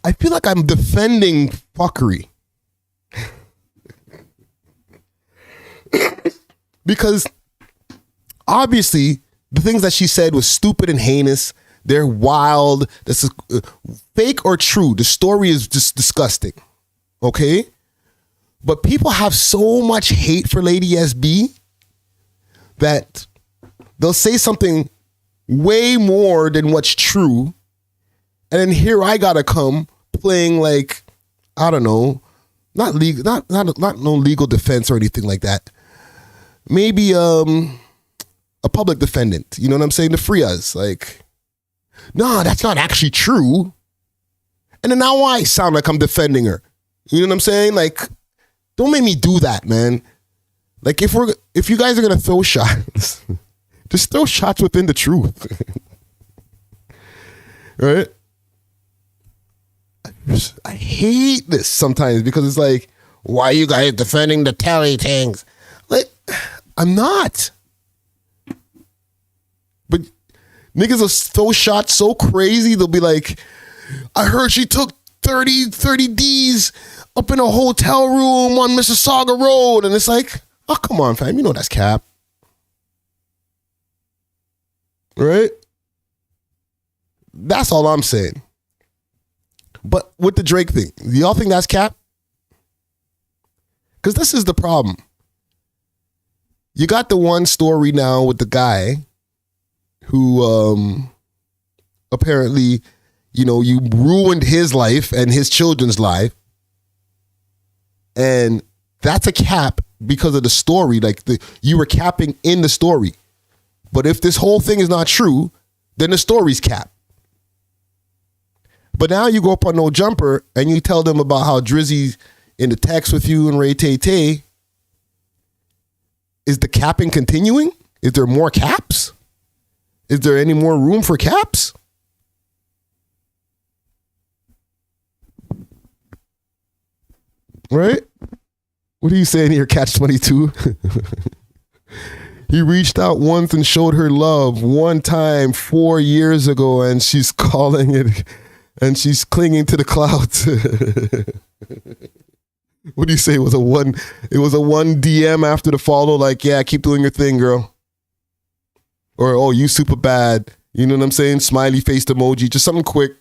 I feel like I'm defending fuckery. Because obviously the things that she said was stupid and heinous. They're wild. This is fake or true. The story is just disgusting. Okay? But people have so much hate for Lady SB that they'll say something way more than what's true. And then here I gotta come playing like, I don't know, not legal, not no legal defense or anything like that. Maybe a public defendant. You know what I'm saying? To free us. Like, no, that's not actually true. And then now I sound like I'm defending her. You know what I'm saying? Like, don't make me do that, man. Like, if you guys are gonna throw shots, just throw shots within the truth. Right? I hate this sometimes because it's like, why are you guys defending the telly things? Like, I'm not. But niggas will throw shots so crazy, they'll be like, I heard she took 30 Ds up in a hotel room on Mississauga Road. And it's like, oh, come on, fam. You know that's cap. Right? That's all I'm saying. But with the Drake thing, do y'all think that's cap? Because this is the problem. You got the one story now with the guy who apparently, you know, you ruined his life and his children's life. And that's a cap because of the story. Like, you were capping in the story. But if this whole thing is not true, then the story's cap. But now you go up on No Jumper and you tell them about how Drizzy's in the text with you and Ray-Tay-Tay. Is the capping continuing? Is there more caps? Is there any more room for caps? Right? What are you saying here, Catch 22? He reached out once and showed her love one time 4 years ago, and she's calling it, and she's clinging to the clouds. What do you say? It was a one DM after the follow, like, yeah, keep doing your thing, girl. Or, oh, you super bad. You know what I'm saying? Smiley faced emoji, just something quick.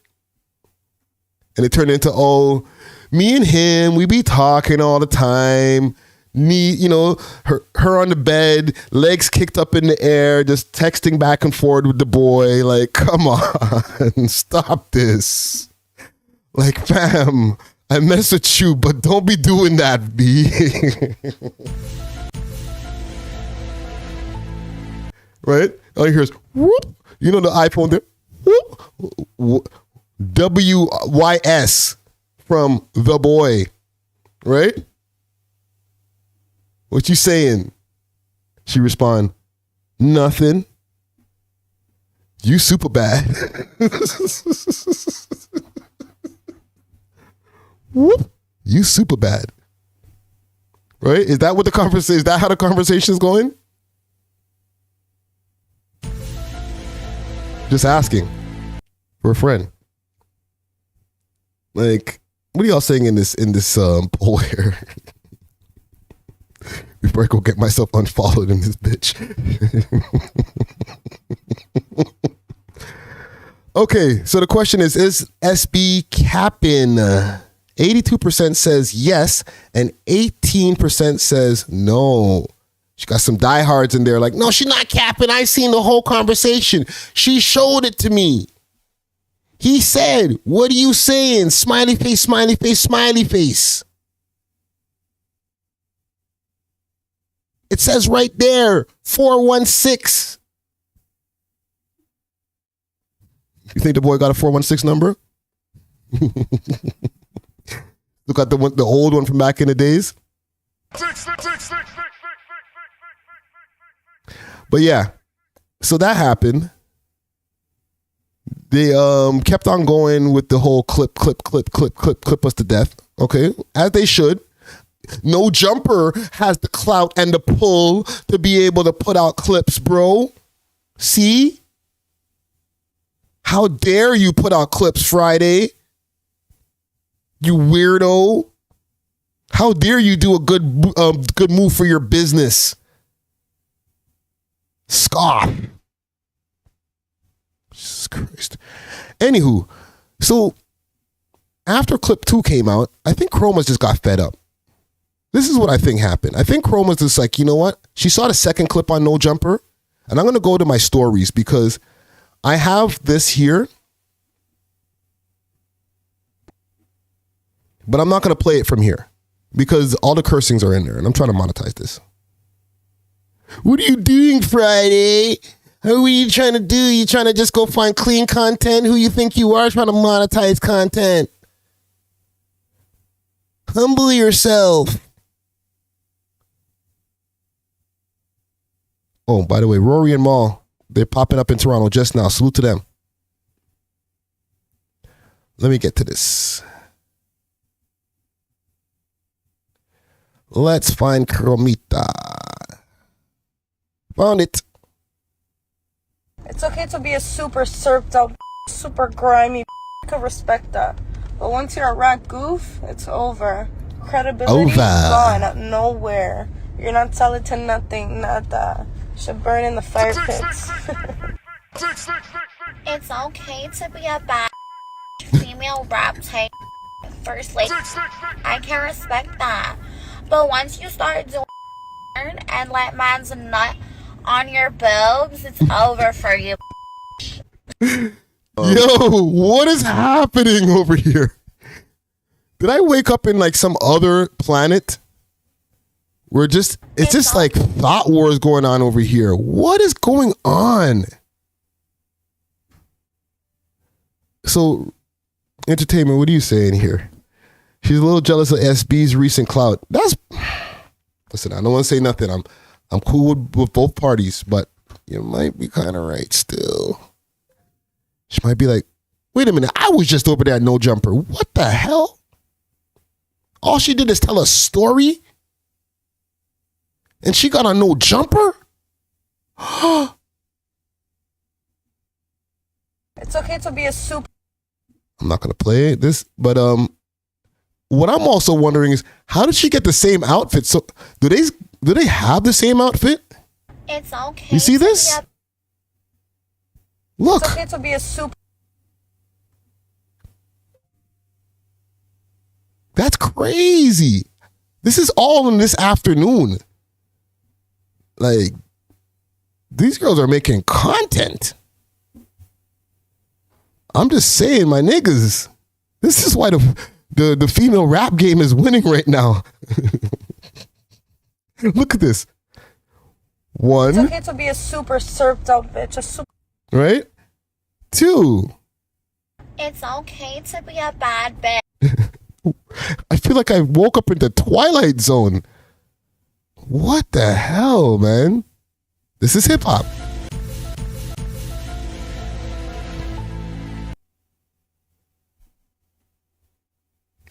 And it turned into, oh, me and him, we be talking all the time. Her on the bed, legs kicked up in the air, just texting back and forth with the boy. Like, come on, stop this. Like, fam, I mess with you, but don't be doing that, B. Right? All you hear is, whoop. You know the iPhone there? Whoop. WYS from the boy. Right? What you saying? She respond, nothing. You super bad. Whoop. You super bad. Right? Is that what the conversation? Is that how the conversation is going? Just asking for a friend. Like, what are y'all saying in this poll here? Before I go get myself unfollowed in this bitch. Okay, so the question is SB capping? 82% says yes, and 18% says no. She got some diehards in there like, no, she's not capping. I seen the whole conversation. She showed it to me. He said, what are you saying? Smiley face, smiley face, smiley face. It says right there, 416. You think the boy got a 416 number? Look at the old one from back in the days. But yeah, so that happened. They kept on going with the whole clip us to death. Okay, as they should. No Jumper has the clout and the pull to be able to put out clips, bro. See? How dare you put out clips Friday? You weirdo. How dare you do a good move for your business? Scoff. Jesus Christ. Anywho, so after clip 2 came out, I think Chromazz just got fed up. This is what I think happened. I think Chromazz is like, you know what? She saw the second clip on No Jumper, and I'm going to go to my stories because I have this here, but I'm not going to play it from here because all the cursings are in there, and I'm trying to monetize this. What are you doing Friday? What are you trying to do? You trying to just go find clean content? Who you think you are trying to monetize content? Humble yourself. Oh, by the way, Rory and Maul, they're popping up in Toronto just now. Salute to them. Let me get to this. Let's find Chromita. Found it. It's okay to be a super surfed out, super grimy. I can respect that. But once you're a rat goof, it's over. Credibility gone out nowhere. You're not solid to nothing, nada. Should burn in the fire pits. It's okay to be a bad female rap type first lady. I can respect that. But once you start doing and let man's nut on your boobs, it's over for you. Yo, what is happening over here? Did I wake up in like some other planet? It's just like thought wars going on over here. What is going on? So, entertainment, what are you saying here? She's a little jealous of SB's recent clout. Listen, I don't want to say nothing. I'm cool with both parties, but you might be kind of right still. She might be like, wait a minute, I was just over there at No Jumper. What the hell? All she did is tell a story? And she got on No Jumper? It's okay to be a super. I'm not gonna play this, but what I'm also wondering is how did she get the same outfit? So do they have the same outfit? It's okay. You see this? Look. It's okay to be a super. That's crazy. This is all in this afternoon. Like, these girls are making content. I'm just saying, my niggas, this is why the female rap game is winning right now. Look at this. One. It's okay to be a super surfed out bitch. A super. Right? Two. It's okay to be a bad bitch. I feel like I woke up in the Twilight Zone. What the hell, man? This is hip hop.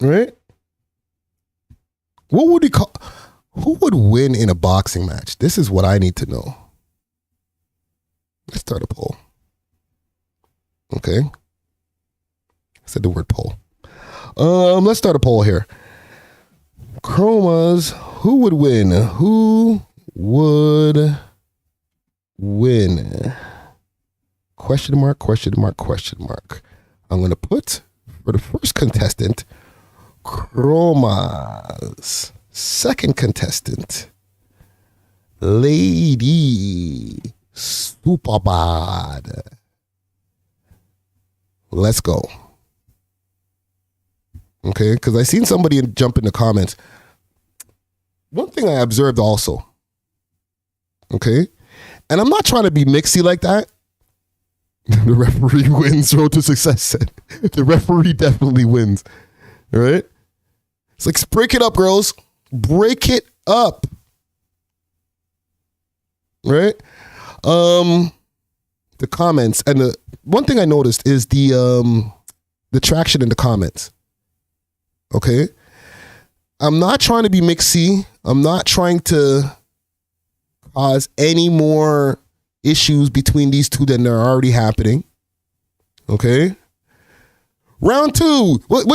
Right? What would he call? Who would win in a boxing match? This is what I need to know. Let's start a poll. Okay. I said the word poll. Let's start a poll here. Chromazz, who would win? Who would win? Question mark, question mark, question mark. I'm going to put for the first contestant, Chromazz. Second contestant, Lady Superbad. Let's go. Okay, because I seen somebody jump in the comments. One thing I observed also, okay, and I'm not trying to be mixy like that. The referee wins, road to success said. The referee definitely wins. All right? It's like, break it up, girls. Break it up. Right? The comments, and the one thing I noticed is the traction in the comments. Okay? I'm not trying to be mixy. I'm not trying to cause any more issues between these two than are already happening. Okay? Round two. Wait.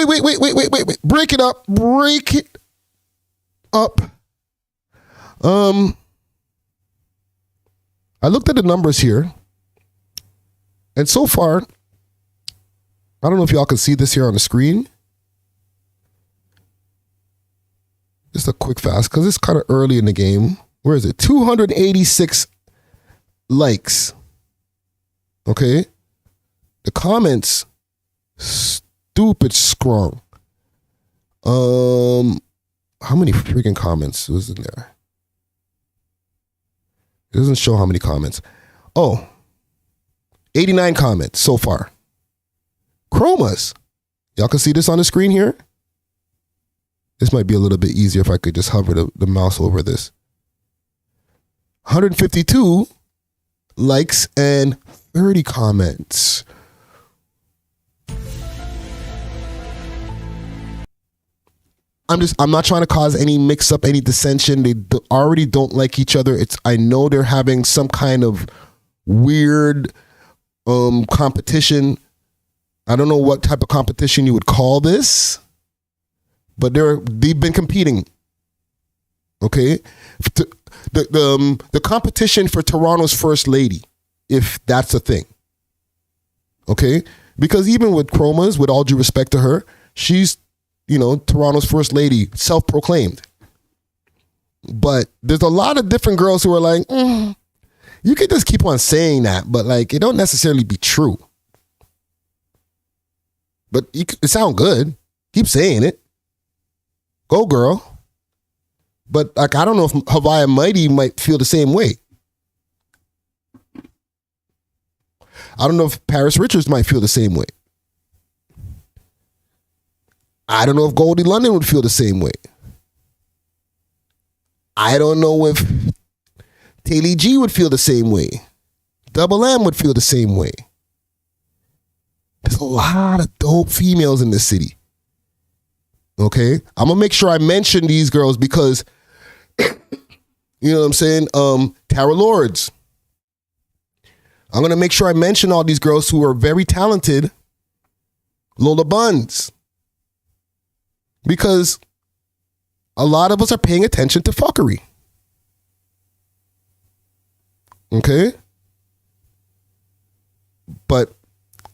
Break it up. Break it up. I looked at the numbers here. And so far, I don't know if y'all can see this here on the screen. Just a quick fast, because it's kind of early in the game. Where is it? 286 likes. Okay? The comments, stupid strong. How many freaking comments was in there? It doesn't show how many comments. Oh, 89 comments so far. Chromazz. Y'all can see this on the screen here? This might be a little bit easier if I could just hover the mouse over this. 152 likes and 30 comments. I'm not trying to cause any mix up, any dissension. They already don't like each other. I know they're having some kind of weird competition. I don't know what type of competition you would call this, but they've been competing. Okay, the competition for Toronto's first lady, if that's a thing. Okay, because even with Chromazz, with all due respect to her, she's, Toronto's first lady, self-proclaimed. But there's a lot of different girls who are like, you could just keep on saying that, but like, it don't necessarily be true. But it sound good. Keep saying it. Go, girl. But like, I don't know if Hawaii Mighty might feel the same way. I don't know if Paris Richards might feel the same way. I don't know if Goldie London would feel the same way. I don't know if Taylor G would feel the same way. Double M would feel the same way. There's a lot of dope females in this city. Okay? I'm going to make sure I mention these girls because, you know what I'm saying? Tara Lords. I'm going to make sure I mention all these girls who are very talented. Lola Buns. Because a lot of us are paying attention to fuckery. Okay? But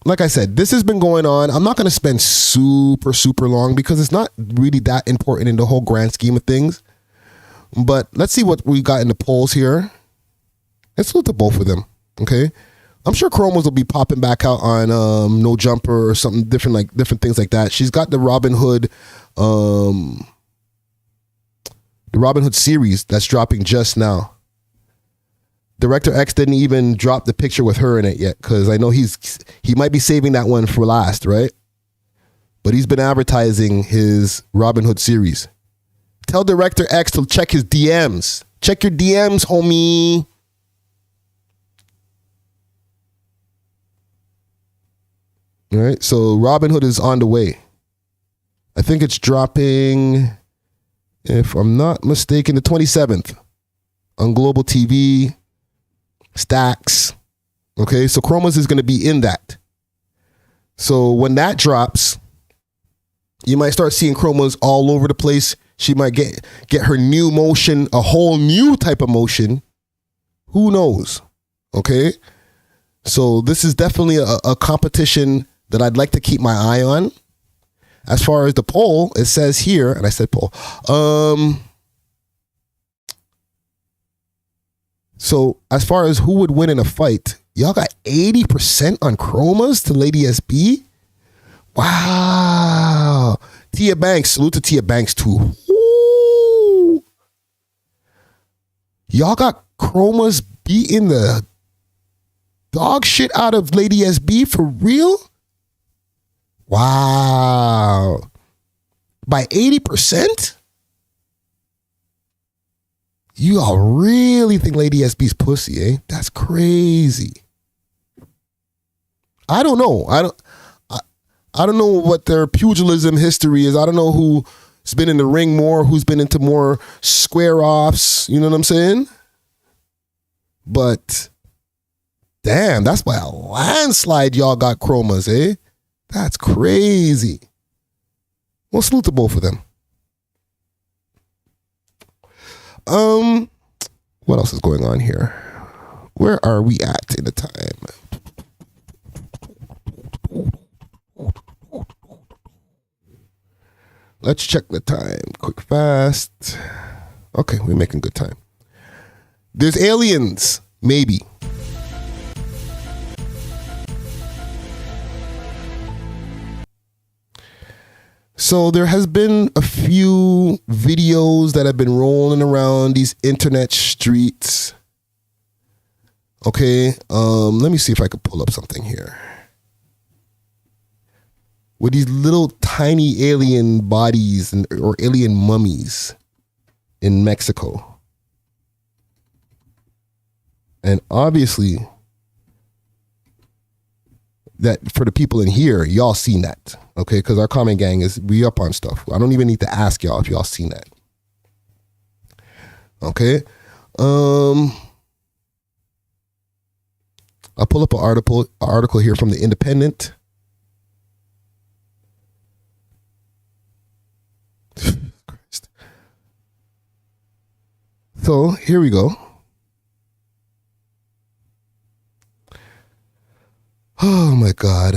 like I said, this has been going on. I'm not going to spend super long because it's not really that important in the whole grand scheme of things. But let's see what we got in the polls here. Let's look at both of them. Okay? I'm sure Chromazz will be popping back out on No Jumper or something different, like different things like that. She's got the Robin Hood series that's dropping just now. Director X didn't even drop the picture with her in it yet because I know he might be saving that one for last, right? But he's been advertising his Robin Hood series. Tell Director X to check his DMs. Check your DMs, homie. All right, so Robin Hood is on the way. I think it's dropping, if I'm not mistaken, the 27th on Global TV, Stax. Okay, so Chromazz is going to be in that. So when that drops, you might start seeing Chromazz all over the place. She might get her new motion, a whole new type of motion. Who knows? Okay, so this is definitely a competition that I'd like to keep my eye on. As far as the poll, it says here, and I said poll. So as far as who would win in a fight, y'all got 80% on Chromazz to Lady SB. Wow. Tia Banks, salute to Tia Banks too. Ooh. Y'all got Chromazz beating the dog shit out of Lady SB for real? Wow. By 80%? You all really think Lady SB's pussy, eh? That's crazy. I don't know. I don't know what their pugilism history is. I don't know who's been in the ring more, who's been into more square offs. You know what I'm saying? But damn, that's by a landslide y'all got Chromazz, eh? That's crazy. Well, salute to both of them. What else is going on here? Where are we at in the time? Let's check the time. Quick, fast. Okay, we're making good time. There's aliens, maybe. So there has been a few videos that have been rolling around these internet streets. Okay, let me see if I could pull up something here. With these little tiny alien bodies or alien mummies in Mexico. And obviously, that for the people in here, y'all seen that. Okay, because our comment gang we up on stuff. I don't even need to ask y'all if y'all seen that. Okay. I'll pull up an article here from the Independent. Christ. So here we go. Oh my God.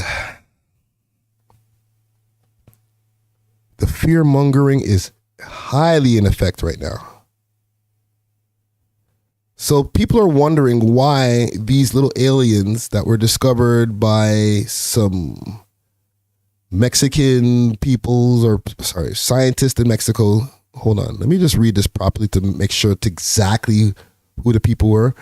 The fear mongering is highly in effect right now. So people are wondering why these little aliens that were discovered by some Mexican scientists in Mexico. Hold on, let me just read this properly to make sure it's exactly who the people were.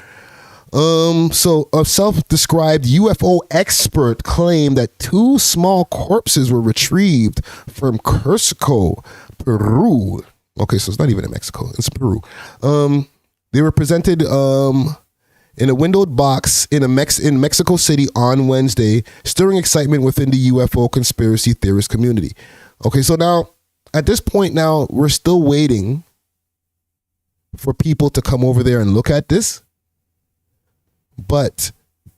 So a self-described UFO expert claimed that 2 small corpses were retrieved from Cusco, Peru. Okay, so it's not even in Mexico, it's Peru. They were presented in a windowed box in Mexico City on Wednesday, stirring excitement within the UFO conspiracy theorist community. Okay, so now, at this point now, we're still waiting for people to come over there and look at this. But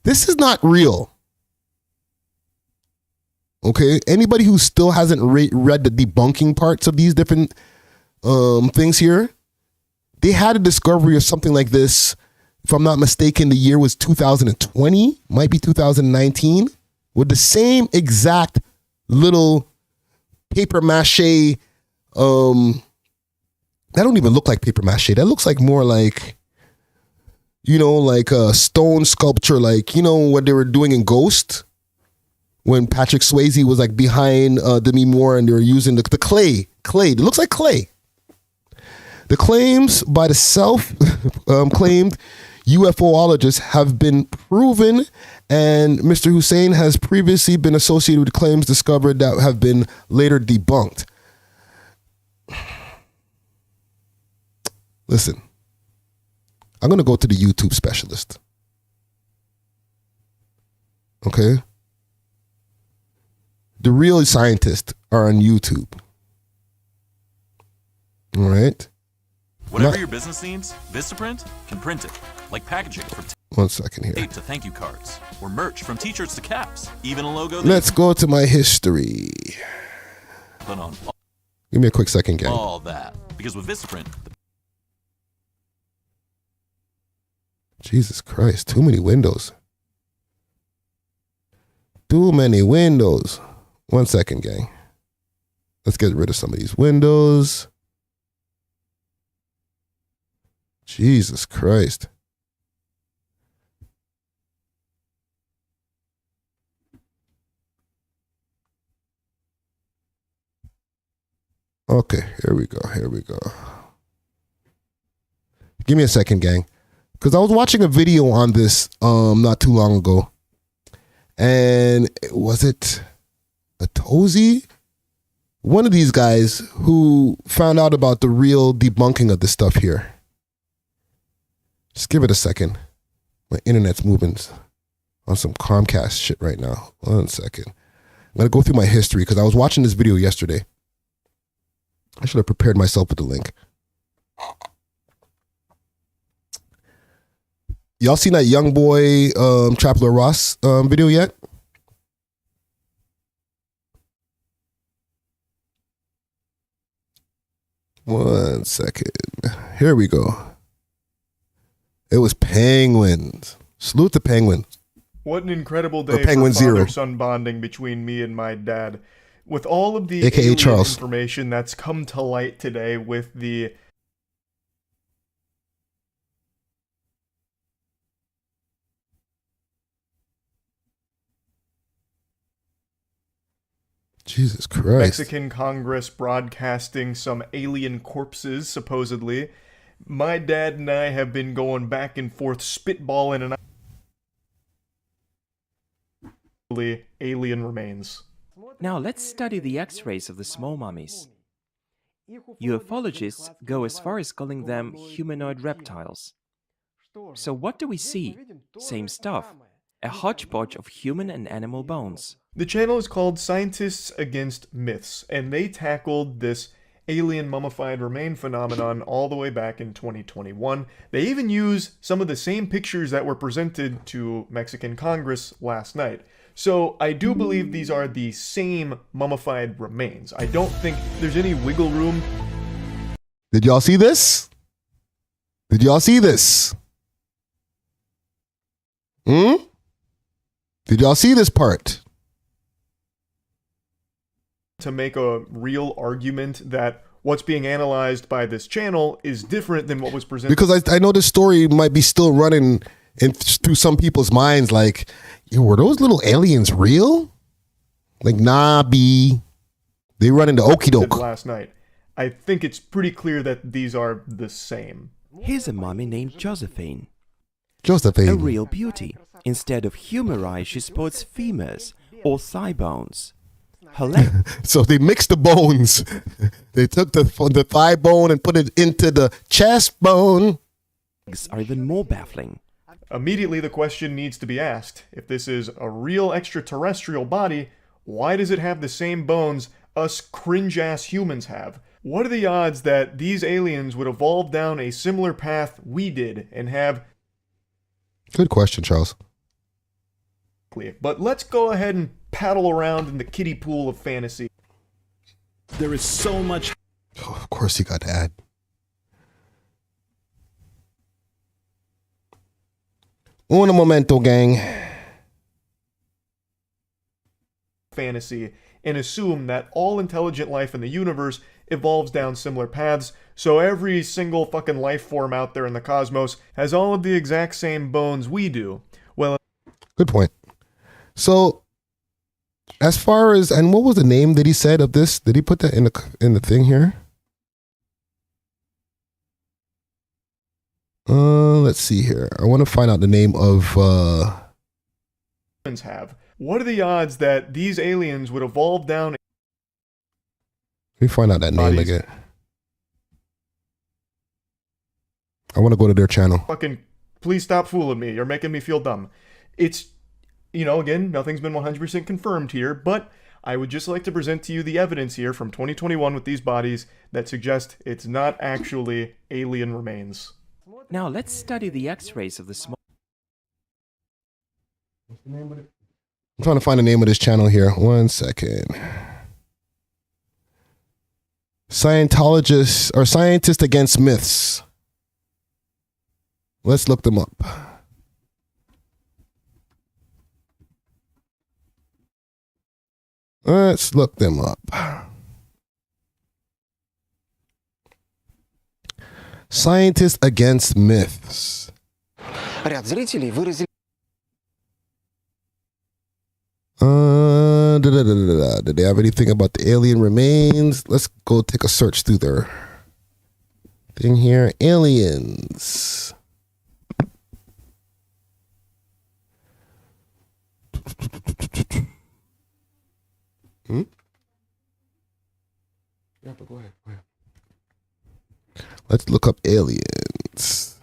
This is not real. Okay, anybody who still hasn't read the debunking parts of these different things here, they had a discovery of something like this. If I'm not mistaken, the year was 2020, might be 2019, with the same exact little paper mache. That don't even look like paper mache. That looks like more like, you know, like a stone sculpture, like, you know, what they were doing in Ghost when Patrick Swayze was like behind Demi Moore and they were using the clay. It looks like clay. The claims by the self-claimed UFOologists have been proven, and Mr. Hussein has previously been associated with claims discovered that have been later debunked. Listen, I'm going to go to the YouTube specialist. Okay? The real scientists are on YouTube. All right? Whatever your business needs, Vistaprint can print it. Like packaging from 1 second here. tape to thank you cards, or merch from t-shirts to caps, even a logo. Let's go to my history. Put on Give me a quick second, gang. all that, because with Vistaprint, Jesus Christ, too many windows. Too many windows. 1 second, gang. Let's get rid of some of these windows. Jesus Christ. Okay, here we go. Give me a second, gang. Because I was watching a video on this not too long ago. And was it a Tozy? One of these guys who found out about the real debunking of this stuff here. Just give it a second. My internet's moving on some Comcast shit right now. 1 second. I'm going to go through my history because I was watching this video yesterday. I should have prepared myself with the link. Y'all seen that young boy Trapler Ross video yet? One second. Here we go. It was penguins. Salute the penguin. What an incredible day Penguin for Zero. father-son bonding between me and my dad. With all of the AKA alien Charles. information that's come to light today with the Jesus Christ. Mexican Congress broadcasting some alien corpses, supposedly, my dad and I have been going back and forth spitballing and alien remains. Now let's study the X-rays of the small mummies. Ufologists go as far as calling them humanoid reptiles. So what do we see? Same stuff. A hodgepodge of human and animal bones. The channel is called Scientists Against Myths, and they tackled this alien mummified remain phenomenon all the way back in 2021. They even use some of the same pictures that were presented to Mexican Congress last night. So I do believe these are the same mummified remains. I don't think there's any wiggle room. Did y'all see this? Did y'all see this? Did y'all see this part? To make a real argument that what's being analyzed by this channel is different than what was presented. Because I know this story might be still running through some people's minds, like, yo, were those little aliens real? Like, nah, B. They run into okie doke. Last night. I think it's pretty clear that these are the same. Here's a mummy named Josephine. Josephine. A real beauty. Instead of humor eyes, she sports femurs or thigh bones. Her legs So they mixed the bones. They took the thigh bone and put it into the chest bone. are even more baffling. Immediately the question needs to be asked. If this is a real extraterrestrial body, why does it have the same bones us cringe-ass humans have? What are the odds that these aliens would evolve down a similar path we did and have... Good question, Charles. But let's go ahead and paddle around in the kiddie pool of fantasy. There is so much. Oh, of course, you got to add. Un momento, gang. Fantasy and assume that all intelligent life in the universe evolves down similar paths, so every single fucking life form out there in the cosmos has all of the exact same bones we do. Well, good point. So, as far as, and what was the name that he said of this? Did he put that in the thing here? Let's see here. I want to find out the name of have. What are the odds that these aliens would evolve down? Let me find out that name again. I want to go to their channel. Fucking, please stop fooling me. You're making me feel dumb. It's, you know, again, nothing's been 100% confirmed here, but I would just like to present to you the evidence here from 2021 with these bodies that suggest it's not actually alien remains. Now let's study the X-rays of the small. What's the name of it? I'm trying to find the name of this channel here. 1 second. Scientologists or scientists against myths. Let's look them up. Let's look them up. Scientists against myths. Ряд зрителей выразили. Did they have anything about the alien remains? Let's go take a search through their thing here. Aliens. Hmm? Yeah, but go ahead. Let's look up aliens.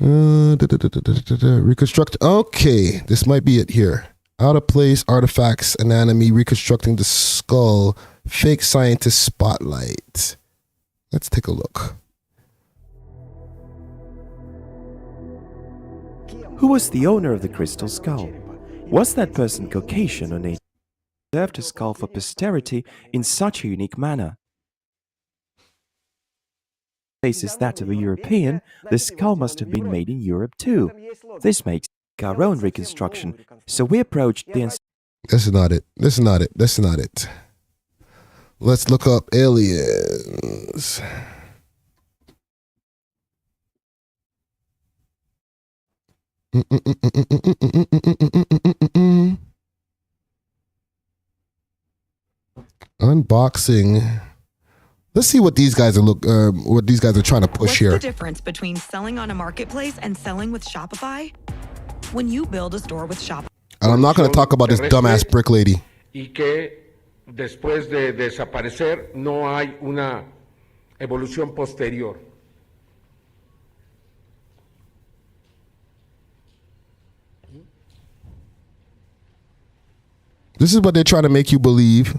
Reconstruct. Okay, this might be it here. Out of place, artifacts, anatomy, reconstructing the skull, fake scientist spotlight. Let's take a look. Who was the owner of the crystal skull? Was that person Caucasian or native? Preserved a skull for posterity in such a unique manner. Is that of a European, the skull must have been made in Europe too. This makes our own reconstruction, so we approached the... This is not it. This is not it. This is not it. Let's look up aliens. Unboxing. Let's see what these guys are what these guys are trying to push here. What's the difference between selling on a marketplace and selling with Shopify? When you build a store with Shopify. And I'm not going to talk about this dumbass brick lady. Y que después de desaparecer no hay una evolución posterior. This is what they're trying to make you believe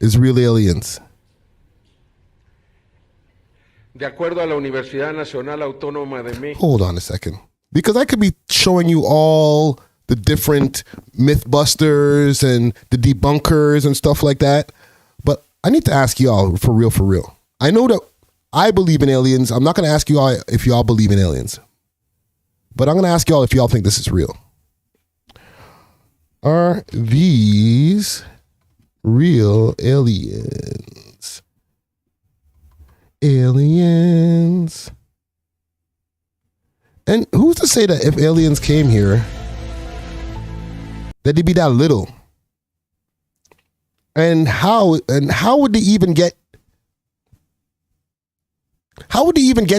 is real aliens. De acuerdo a la Universidad Nacional Autónoma de México. Hold on a second. Because I could be showing you all the different mythbusters and the debunkers and stuff like that. But I need to ask y'all for real. I know that I believe in aliens. I'm not going to ask you all if y'all believe in aliens. But I'm going to ask y'all if y'all think this is real. Are these real aliens? Aliens. And who's to say that if aliens came here, that they'd be that little? And how would they even get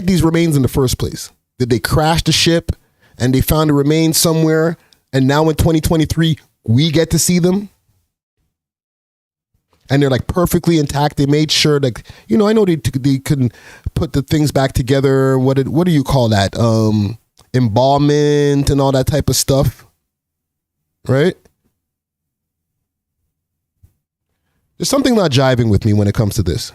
these remains in the first place? Did they crash the ship and they found the remains somewhere and now in 2023 we get to see them? And they're like perfectly intact. They made sure, like, you know, I know they couldn't put the things back together. What do you call that? Embalmment and all that type of stuff, right? There's something not jiving with me when it comes to this.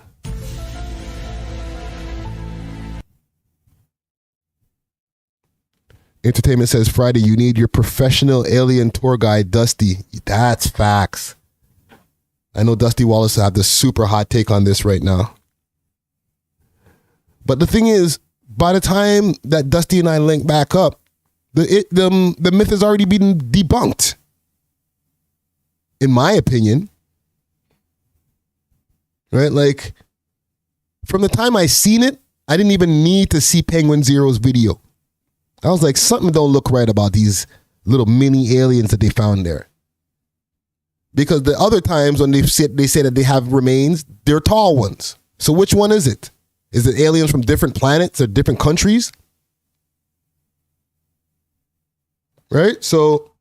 Entertainment says, Friday, you need your professional alien tour guide, Dusty. That's facts. I know Dusty Wallace have this super hot take on this right now. But the thing is, by the time that Dusty and I link back up, the myth has already been debunked. In my opinion. Right? Like, from the time I seen it, I didn't even need to see Penguin Zero's video. I was like, something don't look right about these little mini aliens that they found there. Because the other times when they say that they have remains, they're tall ones. So which one is it? Is it aliens from different planets or different countries? Right? So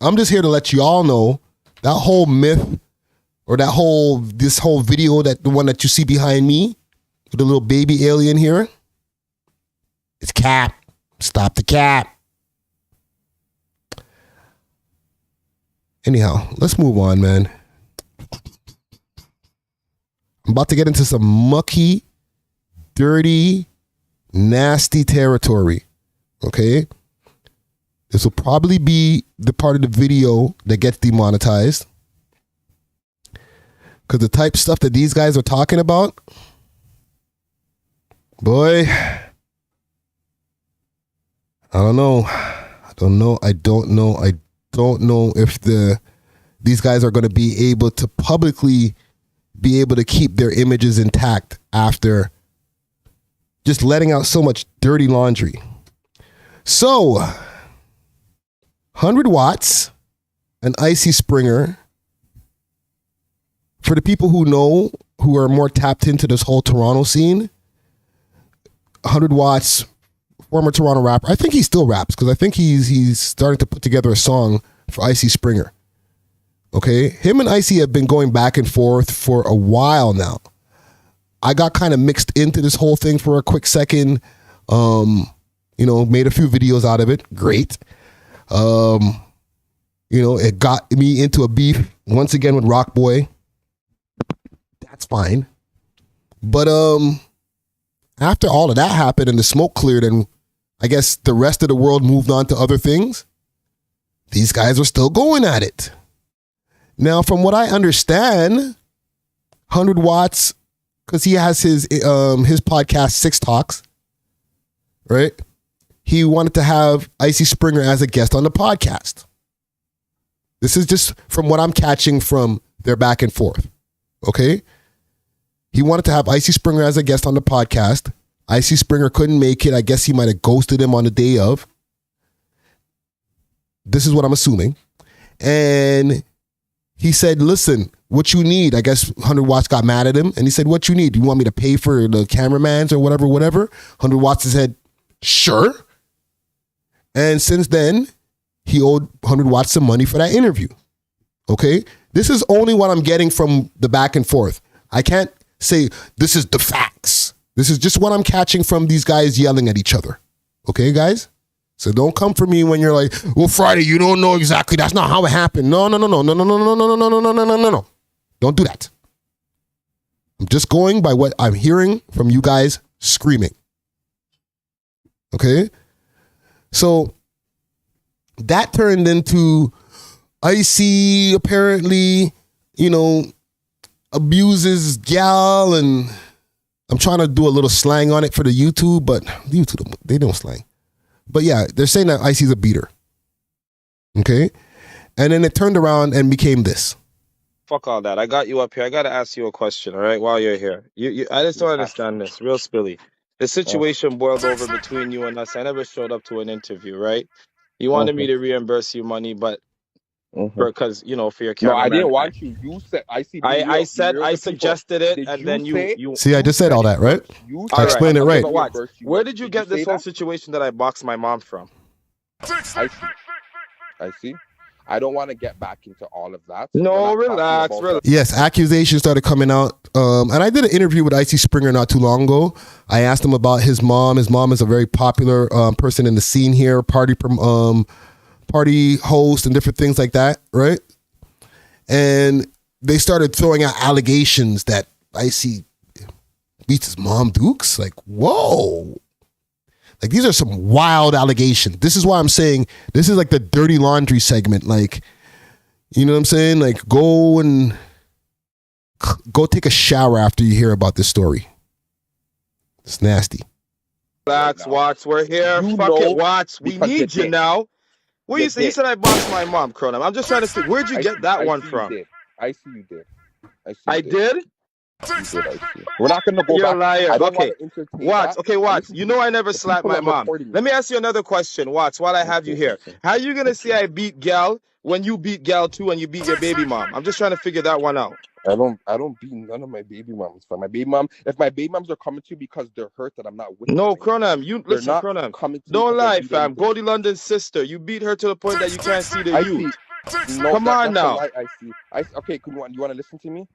I'm just here to let you all know that whole myth or this whole video, that the one that you see behind me with the little baby alien here, it's cap. Stop the cap. Anyhow, let's move on, man. I'm about to get into some mucky, dirty, nasty territory. Okay? This will probably be the part of the video that gets demonetized. Because the type of stuff that these guys are talking about, boy, I don't know if these guys are going to be able to publicly be able to keep their images intact after just letting out so much dirty laundry. So, 100 watts, an icy Springer. For the people who know, who are more tapped into this whole Toronto scene, 100 watts, former Toronto rapper. I think he still raps because I think he's starting to put together a song for Icy Springer. Okay? Him and Icy have been going back and forth for a while now. I got kind of mixed into this whole thing for a quick second. Made a few videos out of it. Great. It got me into a beef once again with Rock Boy. That's fine. But after all of that happened and the smoke cleared and I guess the rest of the world moved on to other things, these guys are still going at it. Now, from what I understand, 100 watts, because he has his podcast, Six Talks, right? He wanted to have Icy Springer as a guest on the podcast. This is just from what I'm catching from their back and forth, okay? He wanted to have Icy Springer as a guest on the podcast. Icy Springer couldn't make it. I guess he might have ghosted him on the day of. This is what I'm assuming. And he said, listen, what you need? I guess 100 watts got mad at him. And he said, what you need? You want me to pay for the cameramans or whatever? 100 watts said, sure. And since then, he owed 100 watts some money for that interview. Okay? This is only what I'm getting from the back and forth. I can't say this is the facts. This is just what I'm catching from these guys yelling at each other. Okay, guys? So don't come for me when you're like, well, Friday, you don't know exactly. That's not how it happened. No. Don't do that. I'm just going by what I'm hearing from you guys screaming. Okay? So that turned into Icy apparently, abuses gal, and I'm trying to do a little slang on it for the YouTube, but YouTube, they don't slang. But yeah, they're saying that Icy's a beater. Okay? And then it turned around and became this. Fuck all that. I got you up here. I got to ask you a question, all right, while you're here. I just don't understand this. Real spilly. The situation boiled over between you and us. I never showed up to an interview, right? You wanted me to reimburse you money, but because for your camera. No, I didn't want you. You said I suggested it, and then you. See, I just said all that, right? I explained it right. But watch. Where did you get this whole situation that I boxed my mom from? I see. I don't want to get back into all of that. No, relax. Yes, accusations started coming out. And I did an interview with Icy Springer not too long ago. I asked him about his mom. His mom is a very popular person in the scene here, party host and different things like that, right? And they started throwing out allegations that Icy beats his mom Dukes. Like, whoa. Like, these are some wild allegations. This is why I'm saying this is like the dirty laundry segment. Like, you know what I'm saying? Like, go take a shower after you hear about this story. It's nasty. Relax, Watts. We're here. Fuck it, Watts. We need you now. What you say? You said I boxed my mom, Cronum. I'm just trying to see. Where'd you get that one from? I see you did. I did? We're not gonna go You're back. a liar. I don't Okay, wanna entertain Watts. that. Okay, Watts. You know I never slapped people my are mom. recording me. Let me ask you another question, Watts. While I have you here, how you gonna say I beat gal when you beat gal too and you beat your baby mom? I'm just trying to figure that one out. I don't beat none of my baby moms. For my baby mom, if my baby moms are coming to you because they're hurt that I'm not with No, them, Cronum, you they're listen, not Cronum. coming to me Don't because I lie, beat fam. anything. Goldie London's sister. You beat her to the point that you can't see the I youth. see. No, Come on that's a now. lie. I see. Okay, you want to listen to me?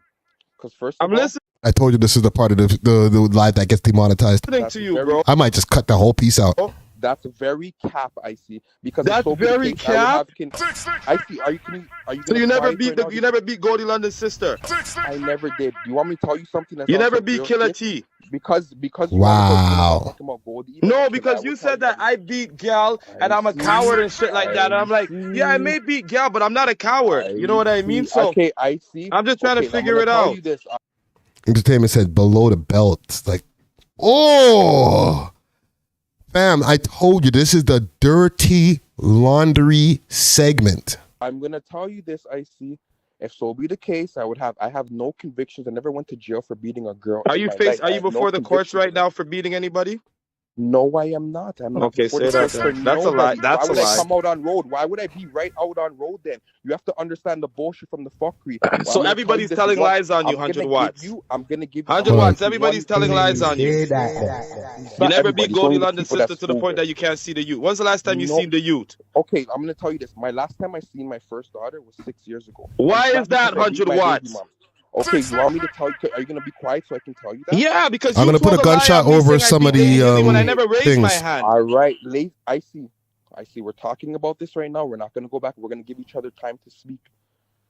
Because first I'm of all, listening I told you this is the part of the live that gets demonetized. to you, bro. I might just cut the whole piece out. That's very cap. I see. Because That's so very cap. I see. Are you So you never beat beat you never beat Goldie London's sister. I never did. Do you want me to tell you something? You never beat Killer T. Because you wow. talking about Goldie. No, because you said that I beat gal and I'm a coward and shit like that. And I'm like, yeah, I may beat gal, but I'm not a coward. You know what I mean? So okay, I see. I'm just trying to figure it tell out. you this. Entertainment said below the belt. It's like, oh, fam, I told you this is the dirty laundry segment. I'm gonna tell you this. I see. If so be the case, I have no convictions. I never went to jail for beating a girl. Are you before the courts right now for beating anybody? No, I am not. I'm not. Okay, say that then. That's a lie. That's a lie. Why would I come out on road? Why would I be right out on road then? You have to understand the bullshit from the fuckery. So everybody's telling lies on you, 100 watts. I'm gonna give you 100 watts. Everybody's telling lies on you. You never beat Goldie London's sister to the point that you can't see the youth. When's the last time you seen the youth? Okay, I'm gonna tell you this. My last time I seen my first daughter was 6 years ago. Why is that 100 watts? Okay, you want me to tell you? Are you gonna be quiet so I can tell you that? Yeah, because I'm gonna put a gunshot over some of the when I never raised things. my hand. All right, I see. We're talking about this right now. We're not gonna go back. We're gonna give each other time to speak.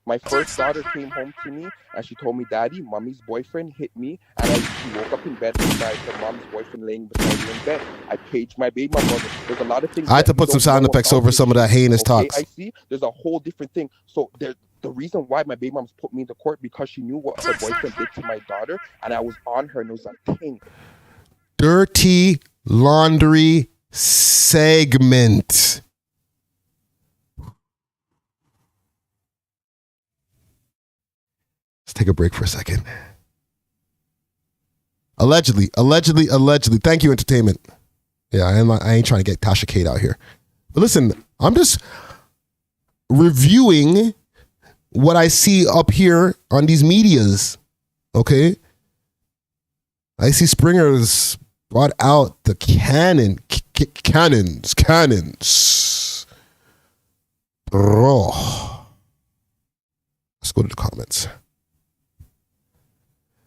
My first daughter came home to me and she told me, "Daddy, mommy's boyfriend hit me," and she woke up in bed and I said, "Mommy's boyfriend laying beside you in bed." I paged my baby mother. There's a lot of things. I had to put some sound effects over some of that heinous talks. I see. There's a whole different thing. So the reason why my baby mom's put me into court because she knew what her boyfriend did to my daughter, and I was on her, and it was a thing. Dirty laundry segment. Let's take a break for a second. Allegedly. Thank you, entertainment. Yeah, I ain't trying to get Tasha Kate out here. But listen, I'm just reviewing what I see up here on these medias, okay? I see Springer's brought out the cannons. Bro. Let's go to the comments.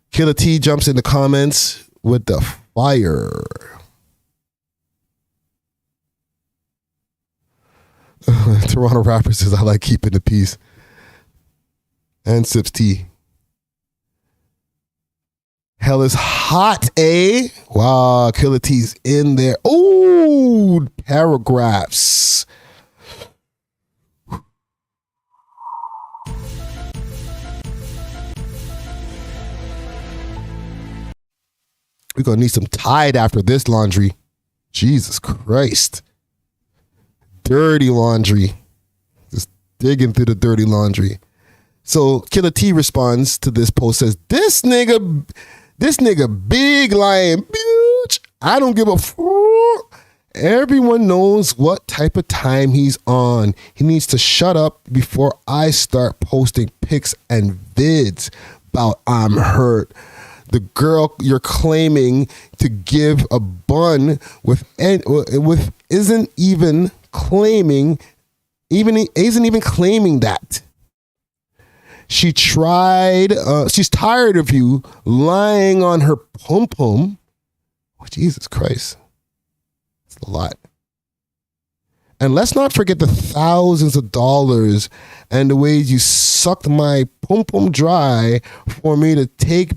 Killer T jumps in the comments with the fire. Toronto rapper says, I like keeping the peace. And sips tea. Hell is hot, eh? Wow, Killer T's in there. Ooh, paragraphs. We're going to need some Tide after this laundry. Jesus Christ. Dirty laundry. Just digging through the dirty laundry. So Killer T responds to this post, says, this nigga big lying bitch. I don't give a fuck. Everyone knows what type of time he's on. He needs to shut up before I start posting pics and vids about I'm hurt. The girl you're claiming to give a bun with isn't even claiming that. She tried, she's tired of you lying on her pum-pum. Oh, Jesus Christ. That's a lot. And let's not forget the thousands of dollars and the ways you sucked my pum pum dry for me to take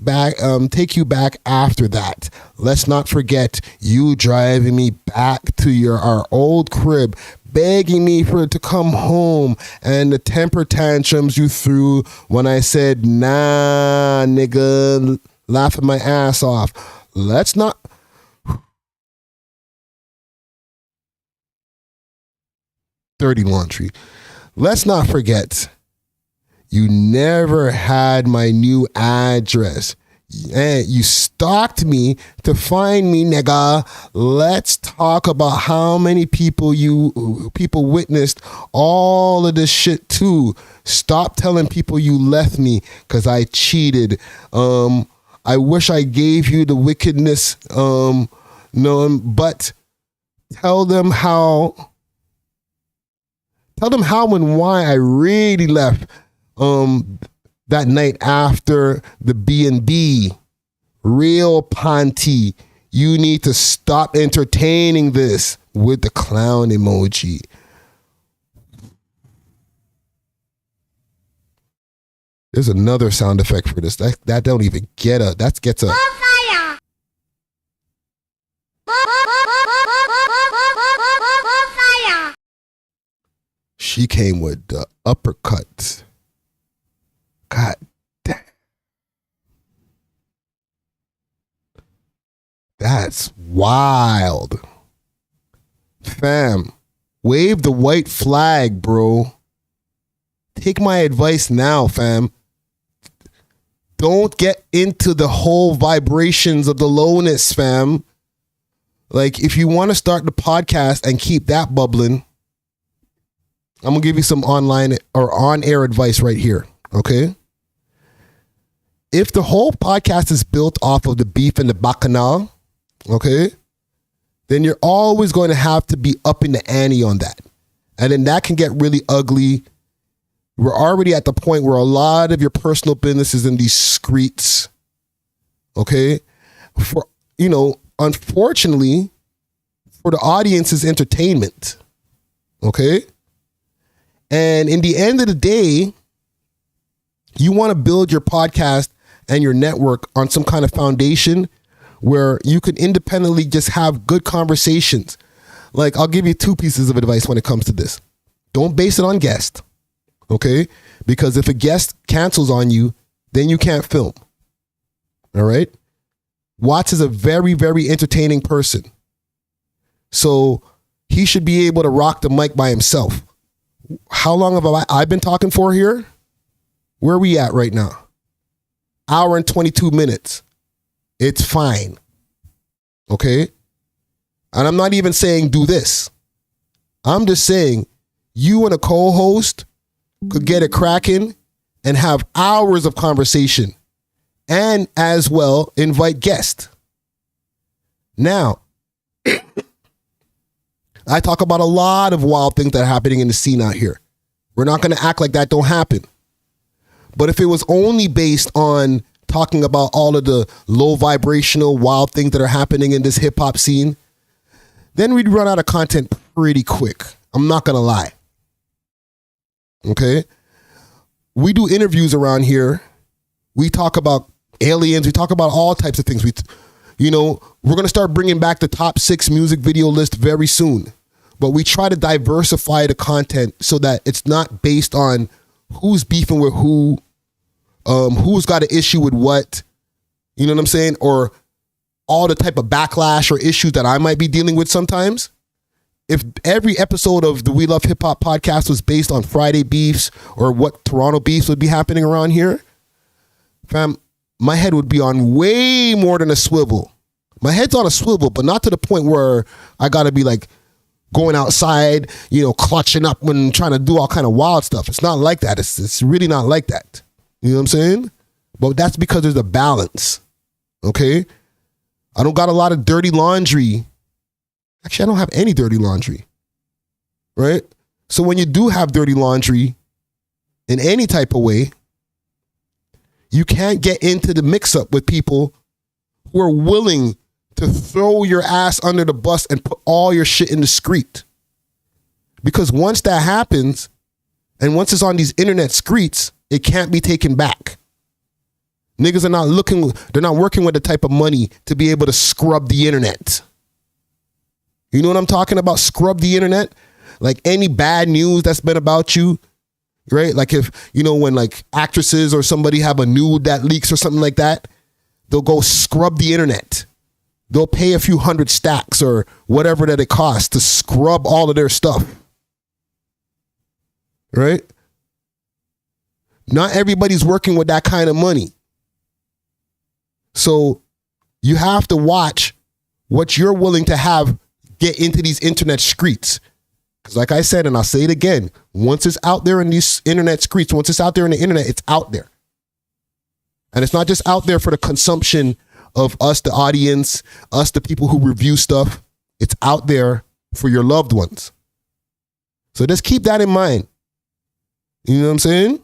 you back after that. Let's not forget you driving me back to our old crib, begging me to come home, and the temper tantrums you threw when I said, nah, nigga, laughing my ass off. Let's not... Dirty laundry. Let's not forget, you never had my new address. And you stalked me to find me, nigga. Let's talk about how many people witnessed all of this shit too. Stop telling people you left me because I cheated. I wish I gave you the wickedness. But tell them how and why I really left that night after the B&B. Real Panty. You need to stop entertaining this with the clown emoji. There's another sound effect for this. That don't even get a... That gets a... She came with the uppercut. God damn. That's wild. Fam, wave the white flag, bro. Take my advice now, fam. Don't get into the whole vibrations of the lowness, fam. Like, if you want to start the podcast and keep that bubbling, I'm going to give you some online or on-air advice right here, okay? If the whole podcast is built off of the beef and the bacchanal, okay, then you're always going to have to be up in the ante on that. And then that can get really ugly. We're already at the point where a lot of your personal business is in these streets, okay? Unfortunately, for the audience's entertainment, okay? And in the end of the day, you want to build your podcast and your network on some kind of foundation where you can independently just have good conversations. Like, I'll give you 2 pieces of advice when it comes to this. Don't base it on guest, okay? Because if a guest cancels on you, then you can't film, all right? Watts is a very, very entertaining person. So he should be able to rock the mic by himself. How long have I been talking for here? Where are we at right now? Hour and 22 minutes. It's fine. Okay? And I'm not even saying do this. I'm just saying you and a co-host could get it cracking and have hours of conversation and as well invite guests. Now, I talk about a lot of wild things that are happening in the scene out here. We're not going to act like that don't happen. But if it was only based on talking about all of the low vibrational wild things that are happening in this hip hop scene, then we'd run out of content pretty quick. I'm not going to lie. Okay? We do interviews around here. We talk about aliens. We talk about all types of things. We're going to start bringing back the top 6 music video list very soon. But we try to diversify the content so that it's not based on who's beefing with who's got an issue with what, you know what I'm saying? Or all the type of backlash or issues that I might be dealing with sometimes. If every episode of the We Love Hip Hop podcast was based on Friday beefs or what Toronto beefs would be happening around here, fam, my head would be on way more than a swivel. My head's on a swivel, but not to the point where I got to be like going outside, clutching up and trying to do all kind of wild stuff. It's not like that. It's really not like that. You know what I'm saying? But that's because there's a balance. Okay? I don't got a lot of dirty laundry. Actually, I don't have any dirty laundry. Right? So when you do have dirty laundry in any type of way, you can't get into the mix-up with people who are willing to throw your ass under the bus and put all your shit in the street. Because once that happens, and once it's on these internet streets, it can't be taken back. Niggas are they're not working with the type of money to be able to scrub the internet. You know what I'm talking about? Scrub the internet? Like any bad news that's been about you, right? Like if, when like actresses or somebody have a nude that leaks or something like that, they'll go scrub the internet. They'll pay a few hundred stacks or whatever that it costs to scrub all of their stuff. Right? Not everybody's working with that kind of money. So you have to watch what you're willing to have get into these internet streets. Because like I said, and I'll say it again, once it's out there in these internet streets, once it's out there in the internet, it's out there. And it's not just out there for the consumption of us, the audience, us, the people who review stuff. It's out there for your loved ones. So just keep that in mind. You know what I'm saying?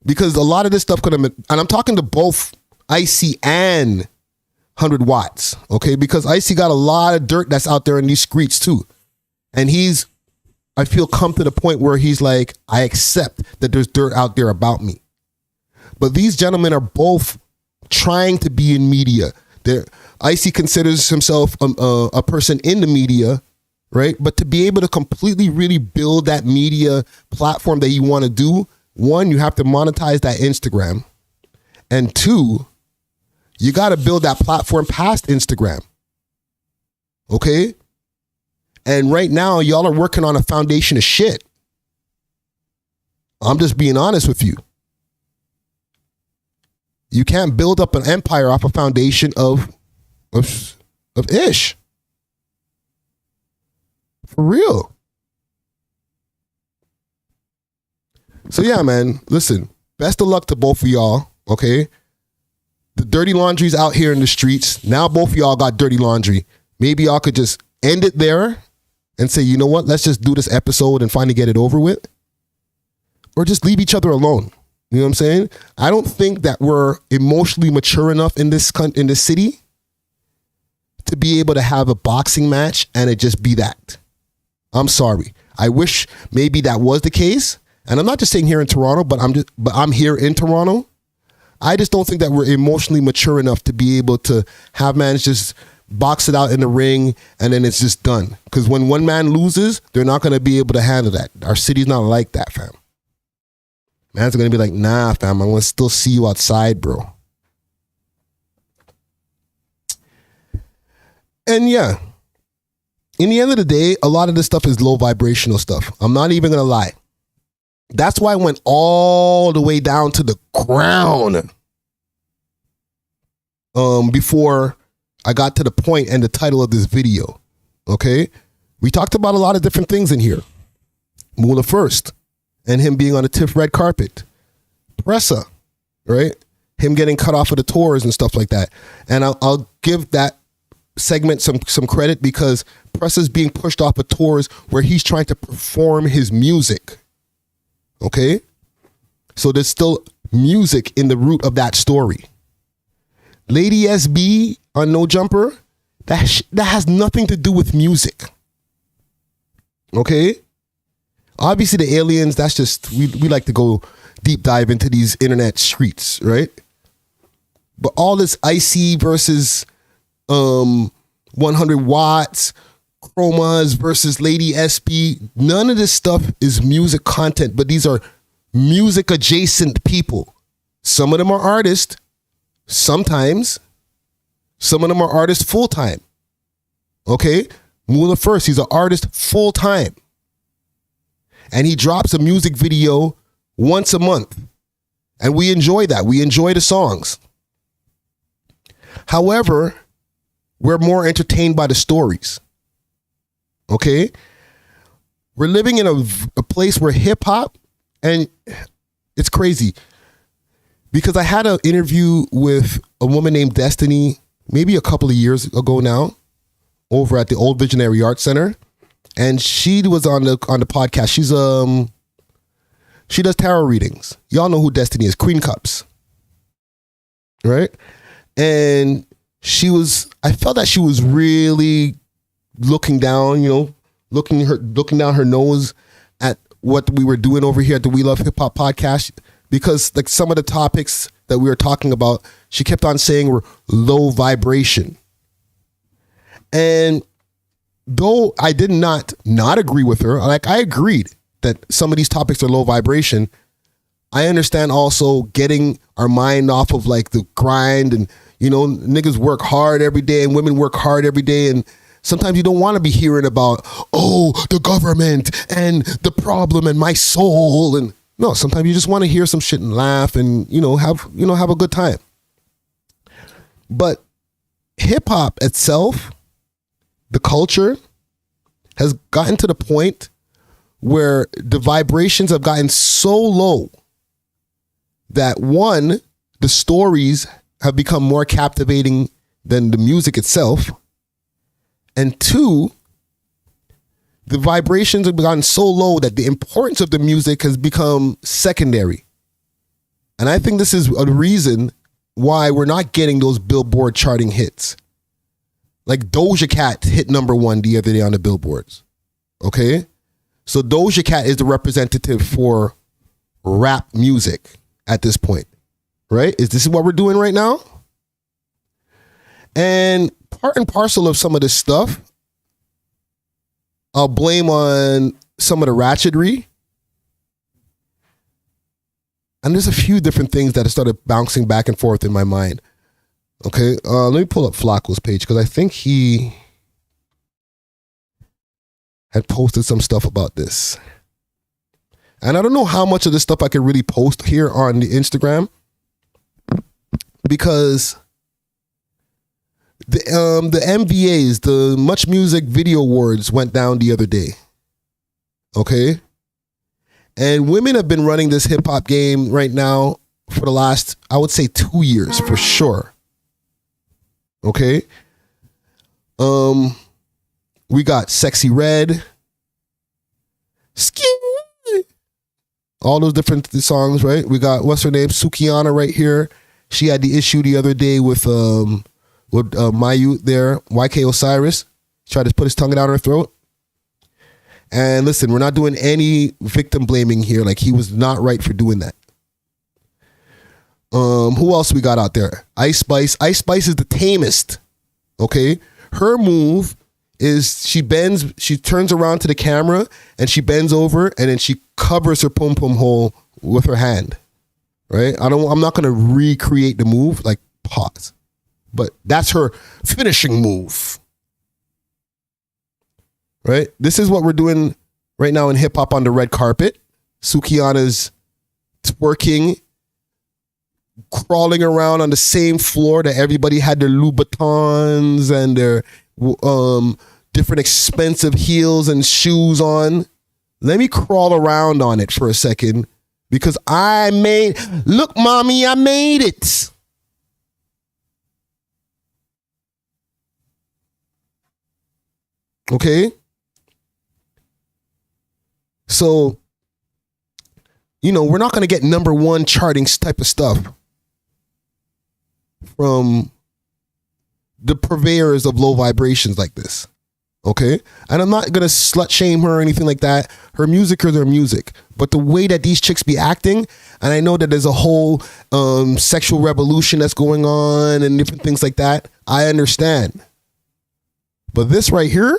Because a lot of this stuff could have been, and I'm talking to both Icy and 100 Watts, okay? Because Icy got a lot of dirt that's out there in these streets too. And I feel come to the point where he's like, I accept that there's dirt out there about me. But these gentlemen are both trying to be in media. Icy considers himself a person in the media, right? But to be able to completely really build that media platform that you want to do, one, you have to monetize that Instagram. And two, you got to build that platform past Instagram. Okay? And right now, y'all are working on a foundation of shit. I'm just being honest with you. You can't build up an empire off a foundation of ish. For real. So yeah, man, listen, best of luck to both of y'all, okay? The dirty laundry's out here in the streets. Now both of y'all got dirty laundry. Maybe y'all could just end it there and say, you know what, let's just do this episode and finally get it over with. Or just leave each other alone. You know what I'm saying? I don't think that we're emotionally mature enough in this city to be able to have a boxing match and it just be that. I'm sorry. I wish maybe that was the case. And I'm not just saying here in Toronto, but I'm here in Toronto. I just don't think that we're emotionally mature enough to be able to have mans just box it out in the ring and then it's just done. Because when one man loses, they're not going to be able to handle that. Our city's not like that, fam. Man's going to be like, nah, fam, I want to still see you outside, bro. And yeah, in the end of the day, a lot of this stuff is low vibrational stuff. I'm not even going to lie. That's why I went all the way down to the ground before I got to the point and the title of this video. Okay? We talked about a lot of different things in here. Moula first, and him being on the TIFF Red carpet. Pressa, right? Him getting cut off of the tours and stuff like that. And I'll give that segment some credit because Pressa's being pushed off of tours where he's trying to perform his music. Okay? So there's still music in the root of that story. Lady SB on No Jumper, that has nothing to do with music. Okay? Obviously the aliens, that's just, we like to go deep dive into these internet streets, right? But all this Icy versus 100 Watts, Chromazz versus Lady SB, none of this stuff is music content, but these are music adjacent people. Some of them are artists, sometimes. Some of them are artists full-time. Okay? Moula first, he's an artist full-time. And he drops a music video once a month. And we enjoy that. We enjoy the songs. However, we're more entertained by the stories. Okay? We're living in a place where hip hop, and it's crazy. Because I had an interview with a woman named Destiny maybe a couple of years ago now over at the Old Visionary Arts Center. And she was on the podcast. She does tarot readings. Y'all know who Destiny is, Queen Cups. Right? And I felt that she was really looking down, looking down her nose at what we were doing over here at the We Love Hip Hop podcast, because like some of the topics that we were talking about, she kept on saying were low vibration. And though I did not agree with her, like I agreed that some of these topics are low vibration, I understand also getting our mind off of like the grind, and niggas work hard every day and women work hard every day, and sometimes you don't want to be hearing about, oh, the government and the problem and my soul. And no, sometimes you just want to hear some shit and laugh and, have a good time. But hip hop itself, the culture, has gotten to the point where the vibrations have gotten so low that one, the stories have become more captivating than the music itself. And two, the vibrations have gotten so low that the importance of the music has become secondary. And I think this is a reason why we're not getting those Billboard charting hits. Like Doja Cat hit #1 the other day on the Billboards. Okay? So Doja Cat is the representative for rap music at this point. Right? Is this what we're doing right now? And part and parcel of some of this stuff, I'll blame on some of the ratchetry. And there's a few different things that have started bouncing back and forth in my mind. Okay, let me pull up Flacco's page because I think he had posted some stuff about this. And I don't know how much of this stuff I could really post here on the Instagram, because the MVAs, the Much Music Video Awards, went down the other day. Okay? And women have been running this hip hop game right now for the last, I would say, 2 years for sure. Okay? We got Sexy Red, Skin, all those different songs, right? We got, what's her name? Sukiana right here. She had the issue the other day with my youth there, YK Osiris, tried to put his tongue down her throat. And listen, we're not doing any victim blaming here. Like, he was not right for doing that. Who else we got out there? Ice Spice. Ice Spice is the tamest. Okay? Her move is she turns around to the camera and she bends over and then she covers her pum pum hole with her hand. Right? I'm not gonna recreate the move, like pause. But that's her finishing move. Right? This is what we're doing right now in hip hop on the red carpet. Sukiana's twerking, crawling around on the same floor that everybody had their Louboutins and their different expensive heels and shoes on. Let me crawl around on it for a second because look, mommy, I made it. Okay? So, we're not going to get #1 charting type of stuff from the purveyors of low vibrations like this. Okay? And I'm not going to slut shame her or anything like that. Her music is her music. But the way that these chicks be acting, and I know that there's a whole sexual revolution that's going on and different things like that, I understand. But this right here,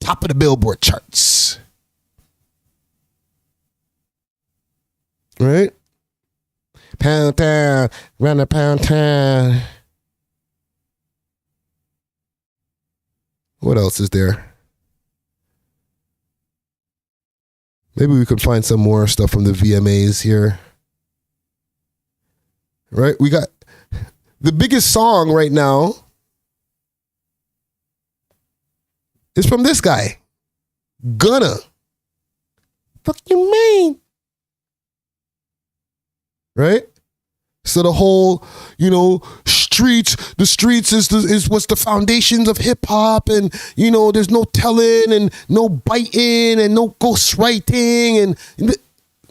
top of the Billboard charts. Right? Pound town, round the pound town. What else is there? Maybe we could find some more stuff from the VMAs here. Right? We got the biggest song right now is from this guy. Gunna. Fuck you mean? Right? So the whole, the streets is what's the foundations of hip hop, and there's no telling and no biting and no ghostwriting and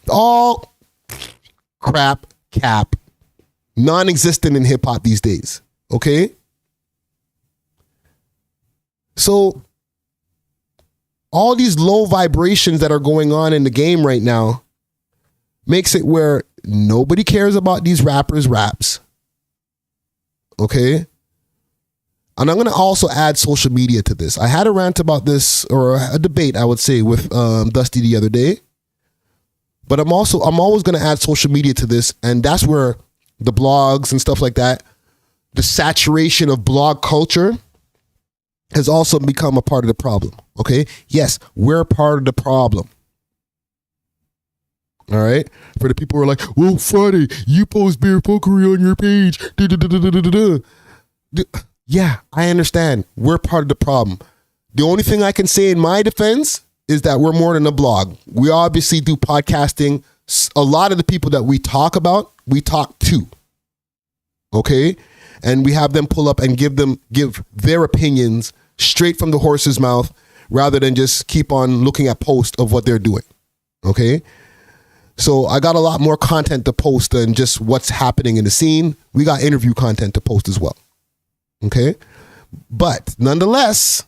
all crap, cap, non-existent in hip hop these days. Okay? So all these low vibrations that are going on in the game right now makes it where nobody cares about these rappers' raps. Okay? And I'm going to also add social media to this. I had a rant about this, or a debate, I would say, with Dusty the other day. But I'm always going to add social media to this, and that's where the blogs and stuff like that, the saturation of blog culture has also become a part of the problem. Okay? Yes, we're part of the problem. All right? For the people who are like, well, Friday, you post beer pokery on your page. Yeah, I understand. We're part of the problem. The only thing I can say in my defense is that we're more than a blog. We obviously do podcasting. A lot of the people that we talk about, we talk to. Okay? And we have them pull up and give their opinions straight from the horse's mouth rather than just keep on looking at posts of what they're doing. Okay? So I got a lot more content to post than just what's happening in the scene. We got interview content to post as well. Okay? But nonetheless,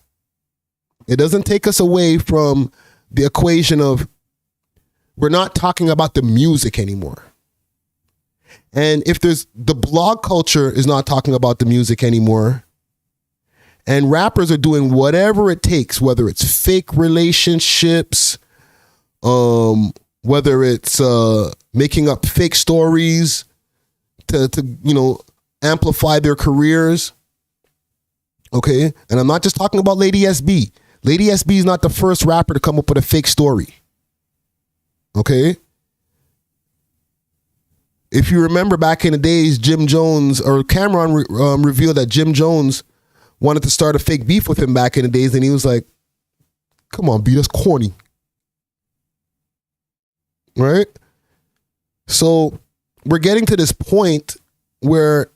it doesn't take us away from the equation of we're not talking about the music anymore. And if the blog culture is not talking about the music anymore, and rappers are doing whatever it takes, whether it's fake relationships, whether it's making up fake stories to amplify their careers. Okay? And I'm not just talking about Lady SB. Lady SB is not the first rapper to come up with a fake story. Okay? If you remember back in the days, Jim Jones or Cameron revealed that Jim Jones wanted to start a fake beef with him back in the days, and he was like, come on, B, that's corny. Right? So we're getting to this point where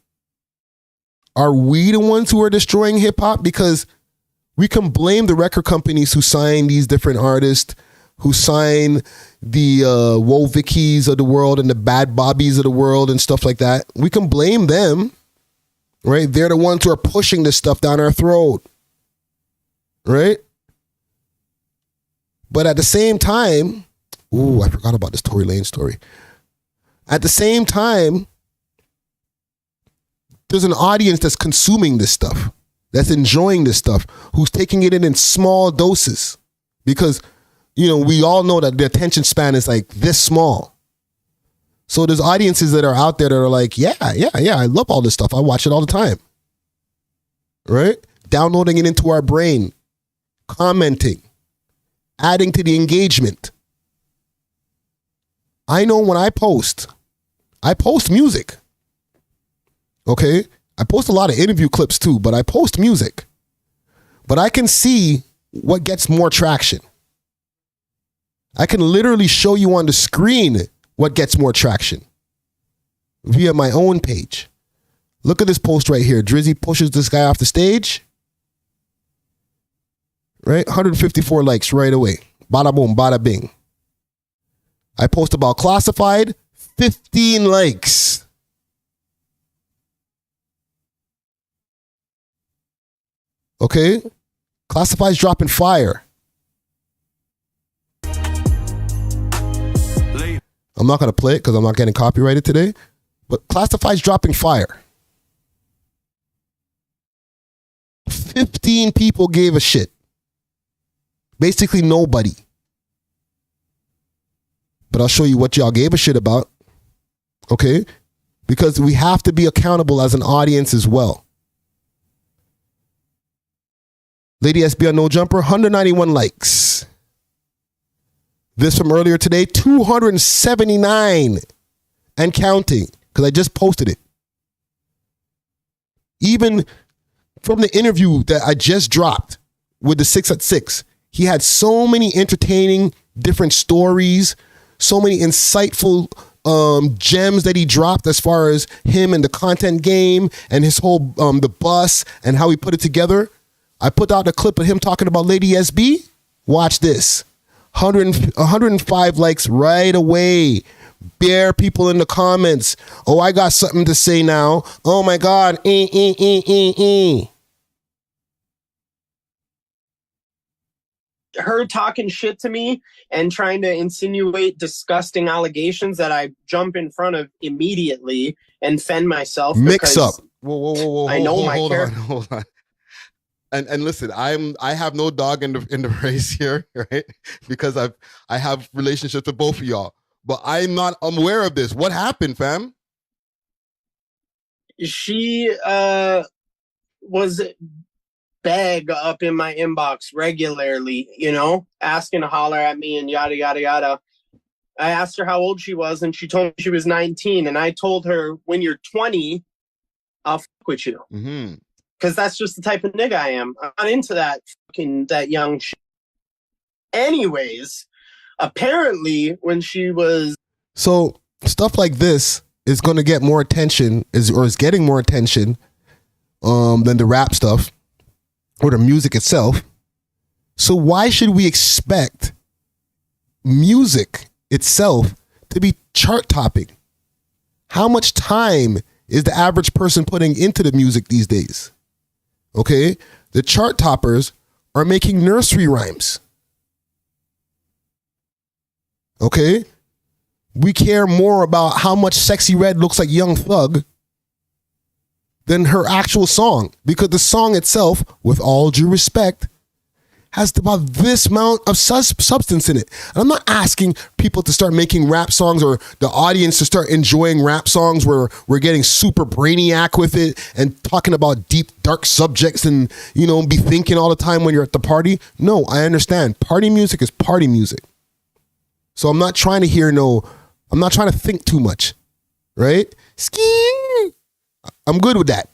are we the ones who are destroying hip hop? Because we can blame the record companies who sign these different artists, who sign the Woe Vickies of the world and the Bad Bobbies of the world and stuff like that. We can blame them, right? They're the ones who are pushing this stuff down our throat, right? But at the same time, ooh, I forgot about this Tory Lanez story. At the same time, there's an audience that's consuming this stuff, that's enjoying this stuff, who's taking it in small doses. Because, we all know that the attention span is like this small. So there's audiences that are out there that are like, yeah, I love all this stuff. I watch it all the time. Right? Downloading it into our brain, commenting, adding to the engagement. I know when I post music. Okay? I post a lot of interview clips too, but I post music. But I can see what gets more traction. I can literally show you on the screen what gets more traction via my own page. Look at this post right here. Drizzy pushes this guy off the stage. Right? 154 likes right away. Bada boom, bada bing. I post about Classified, 15 likes. Okay? Classified's dropping fire. I'm not going to play it because I'm not getting copyrighted today. But Classified's dropping fire. 15 people gave a shit. Basically nobody. But I'll show you what y'all gave a shit about. Okay? Because we have to be accountable as an audience as well. Lady SB on No Jumper, 191 likes. This from earlier today, 279 and counting, because I just posted it. Even from the interview that I just dropped with the 6 at 6, he had so many entertaining different stories, so many insightful gems that he dropped as far as him and the content game and his whole, the bus and how he put it together. I put out a clip of him talking about Lady SB. Watch this. 105 likes right away. Bare people in the comments. Oh, I got something to say now. Oh my God. her talking shit to me and trying to insinuate disgusting allegations that I jump in front of immediately and fend myself. Mix up. Whoa. I know my hold on, character. hold on. And listen, I have no dog in the race here, right? Because I have relationships with both of y'all. But I'm not aware of this. What happened, fam? She was bag up in my inbox regularly, you know, asking to holler at me and yada, yada, yada. I asked her how old she was, and she told me she was 19. And I told her, when you're 20, I'll fuck with you. Mm-hmm. Because that's just the type of nigga I am. I'm not into that young shit. Anyways, apparently when she was... So stuff like this is going to get more attention, is getting more attention than the rap stuff or the music itself. So why should we expect music itself to be chart topping? How much time is the average person putting into the music these days? Okay, the chart toppers are making nursery rhymes. Okay, we care more about how much Sexy Red looks like Young Thug than her actual song, because the song itself, with all due respect, has about this amount of substance in it. And I'm not asking people to start making rap songs or the audience to start enjoying rap songs where we're getting super brainiac with it and talking about deep, dark subjects and, you know, be thinking all the time when you're at the party. No, I understand. Party music is party music. So I'm not trying to think too much, right? Ski. I'm good with that.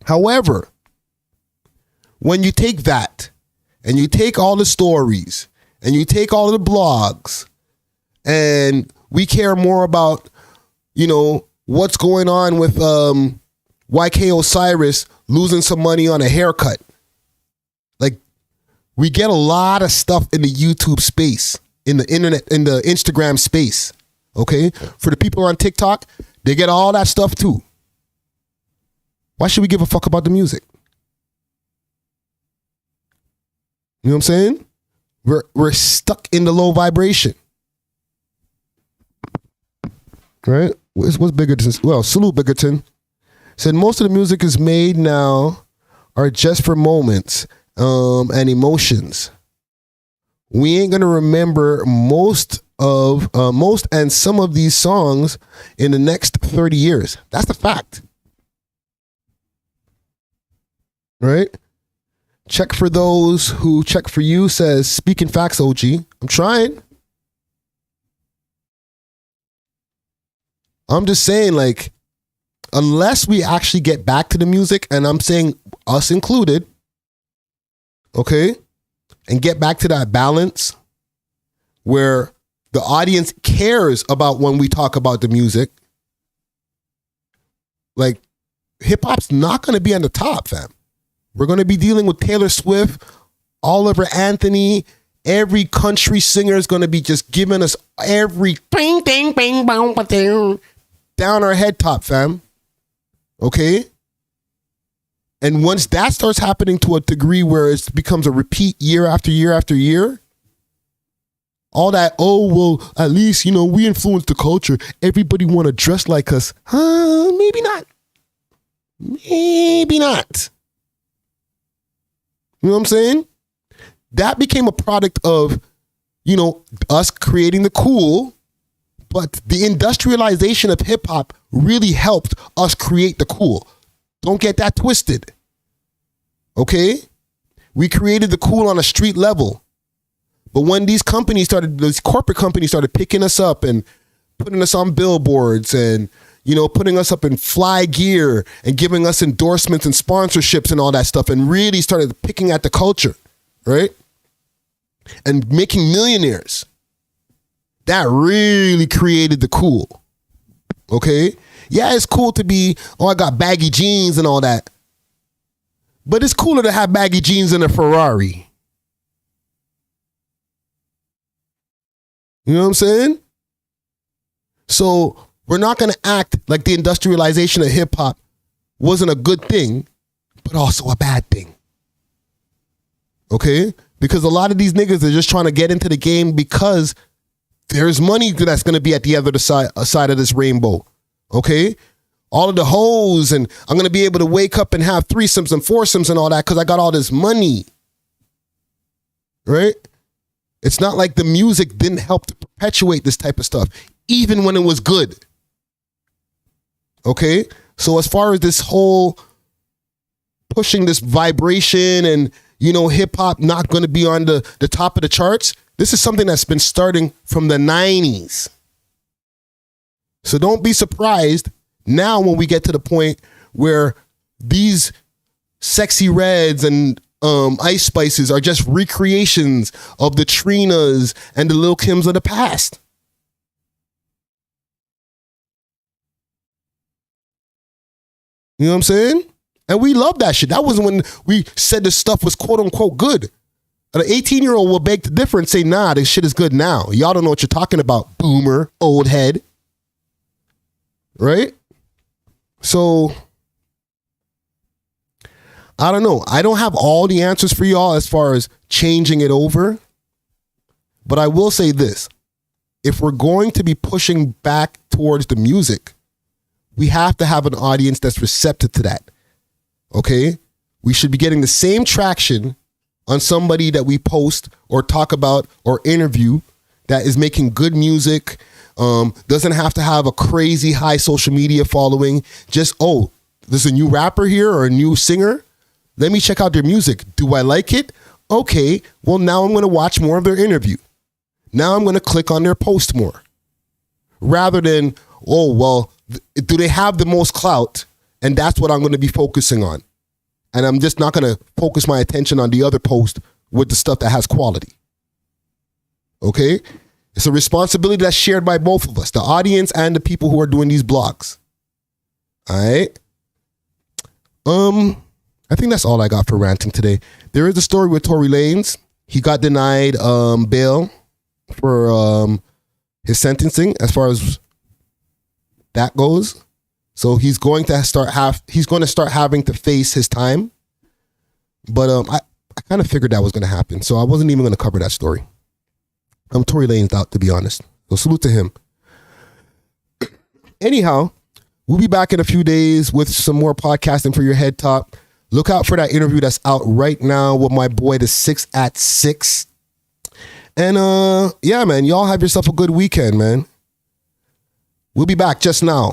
However, when you take that and you take all the stories and you take all the blogs and we care more about, you know, what's going on with YK Osiris losing some money on a haircut. Like, we get a lot of stuff in the YouTube space, in the internet, in the Instagram space. Okay? For the people on TikTok, they get all that stuff too. Why should we give a fuck about the music? You know what I'm saying? We're stuck in the low vibration. Right? What's Biggerton? Well, salute Biggerton. Said most of the music is made now are just for moments and emotions. We ain't gonna remember most and some of these songs in the next 30 years. That's the fact. Right? Check for those who check for you, says speaking facts, OG. I'm trying. I'm just saying, like, unless we actually get back to the music, and I'm saying us included, okay, and get back to that balance where the audience cares about when we talk about the music, like, hip hop's not going to be on the top, fam. We're going to be dealing with Taylor Swift, Oliver Anthony. Every country singer is going to be just giving us every bing, bing, bing, bong, down our head top, fam. Okay? And once that starts happening to a degree where it becomes a repeat year after year after year, all that, oh, well, at least, you know, we influence the culture. Everybody want to dress like us. Maybe not. Maybe not. You know what I'm saying? That became a product of, you know, us creating the cool, but the industrialization of hip hop really helped us create the cool. Don't get that twisted. Okay? We created the cool on a street level. But when these corporate companies started picking us up and putting us on billboards and, you know, putting us up in fly gear and giving us endorsements and sponsorships and all that stuff, and really started picking at the culture, right? And making millionaires. That really created the cool. Okay? Yeah, it's cool to be, oh, I got baggy jeans and all that. But it's cooler to have baggy jeans in a Ferrari. You know what I'm saying? So we're not going to act like the industrialization of hip hop wasn't a good thing, but also a bad thing. Okay? Because a lot of these niggas are just trying to get into the game because there's money that's going to be at the other side of this rainbow. Okay? All of the hoes, and I'm going to be able to wake up and have threesomes and foursomes and all that because I got all this money. Right? It's not like the music didn't help to perpetuate this type of stuff, even when it was good. Okay? So as far as this whole pushing this vibration and, you know, hip hop not going to be on the top of the charts, this is something that's been starting from the 90s. So don't be surprised now when we get to the point where these sexy reds and Ice Spices are just recreations of the Trinas and the Lil Kims of the past. You know what I'm saying? And we love that shit. That was when we said this stuff was quote unquote good. An 18-year-old will beg to differ and say, nah, this shit is good now. Y'all don't know what you're talking about, boomer, old head. Right? So, I don't know. I don't have all the answers for y'all as far as changing it over. But I will say this. If we're going to be pushing back towards the music, we have to have an audience that's receptive to that. Okay? We should be getting the same traction on somebody that we post or talk about or interview that is making good music, doesn't have to have a crazy high social media following. Just, oh, there's a new rapper here or a new singer. Let me check out their music. Do I like it? Okay, well, now I'm going to watch more of their interview. Now I'm going to click on their post more. Rather than, oh, well, do they have the most clout? And that's what I'm going to be focusing on. And I'm just not going to focus my attention on the other post with the stuff that has quality. Okay? It's a responsibility that's shared by both of us, the audience and the people who are doing these blogs. All right? I think that's all I got for ranting today. There is a story with Tory Lanez. He got denied bail for his sentencing as far as that goes. So he's going to start having to face his time. But I kind of figured that was going to happen. So I wasn't even going to cover that story. I'm Tory Lanez out, to be honest. So salute to him. Anyhow, we'll be back in a few days with some more podcasting for your head top. Look out for that interview that's out right now with my boy, the 6 at 6. And yeah, man, y'all have yourself a good weekend, man. We'll be back just now.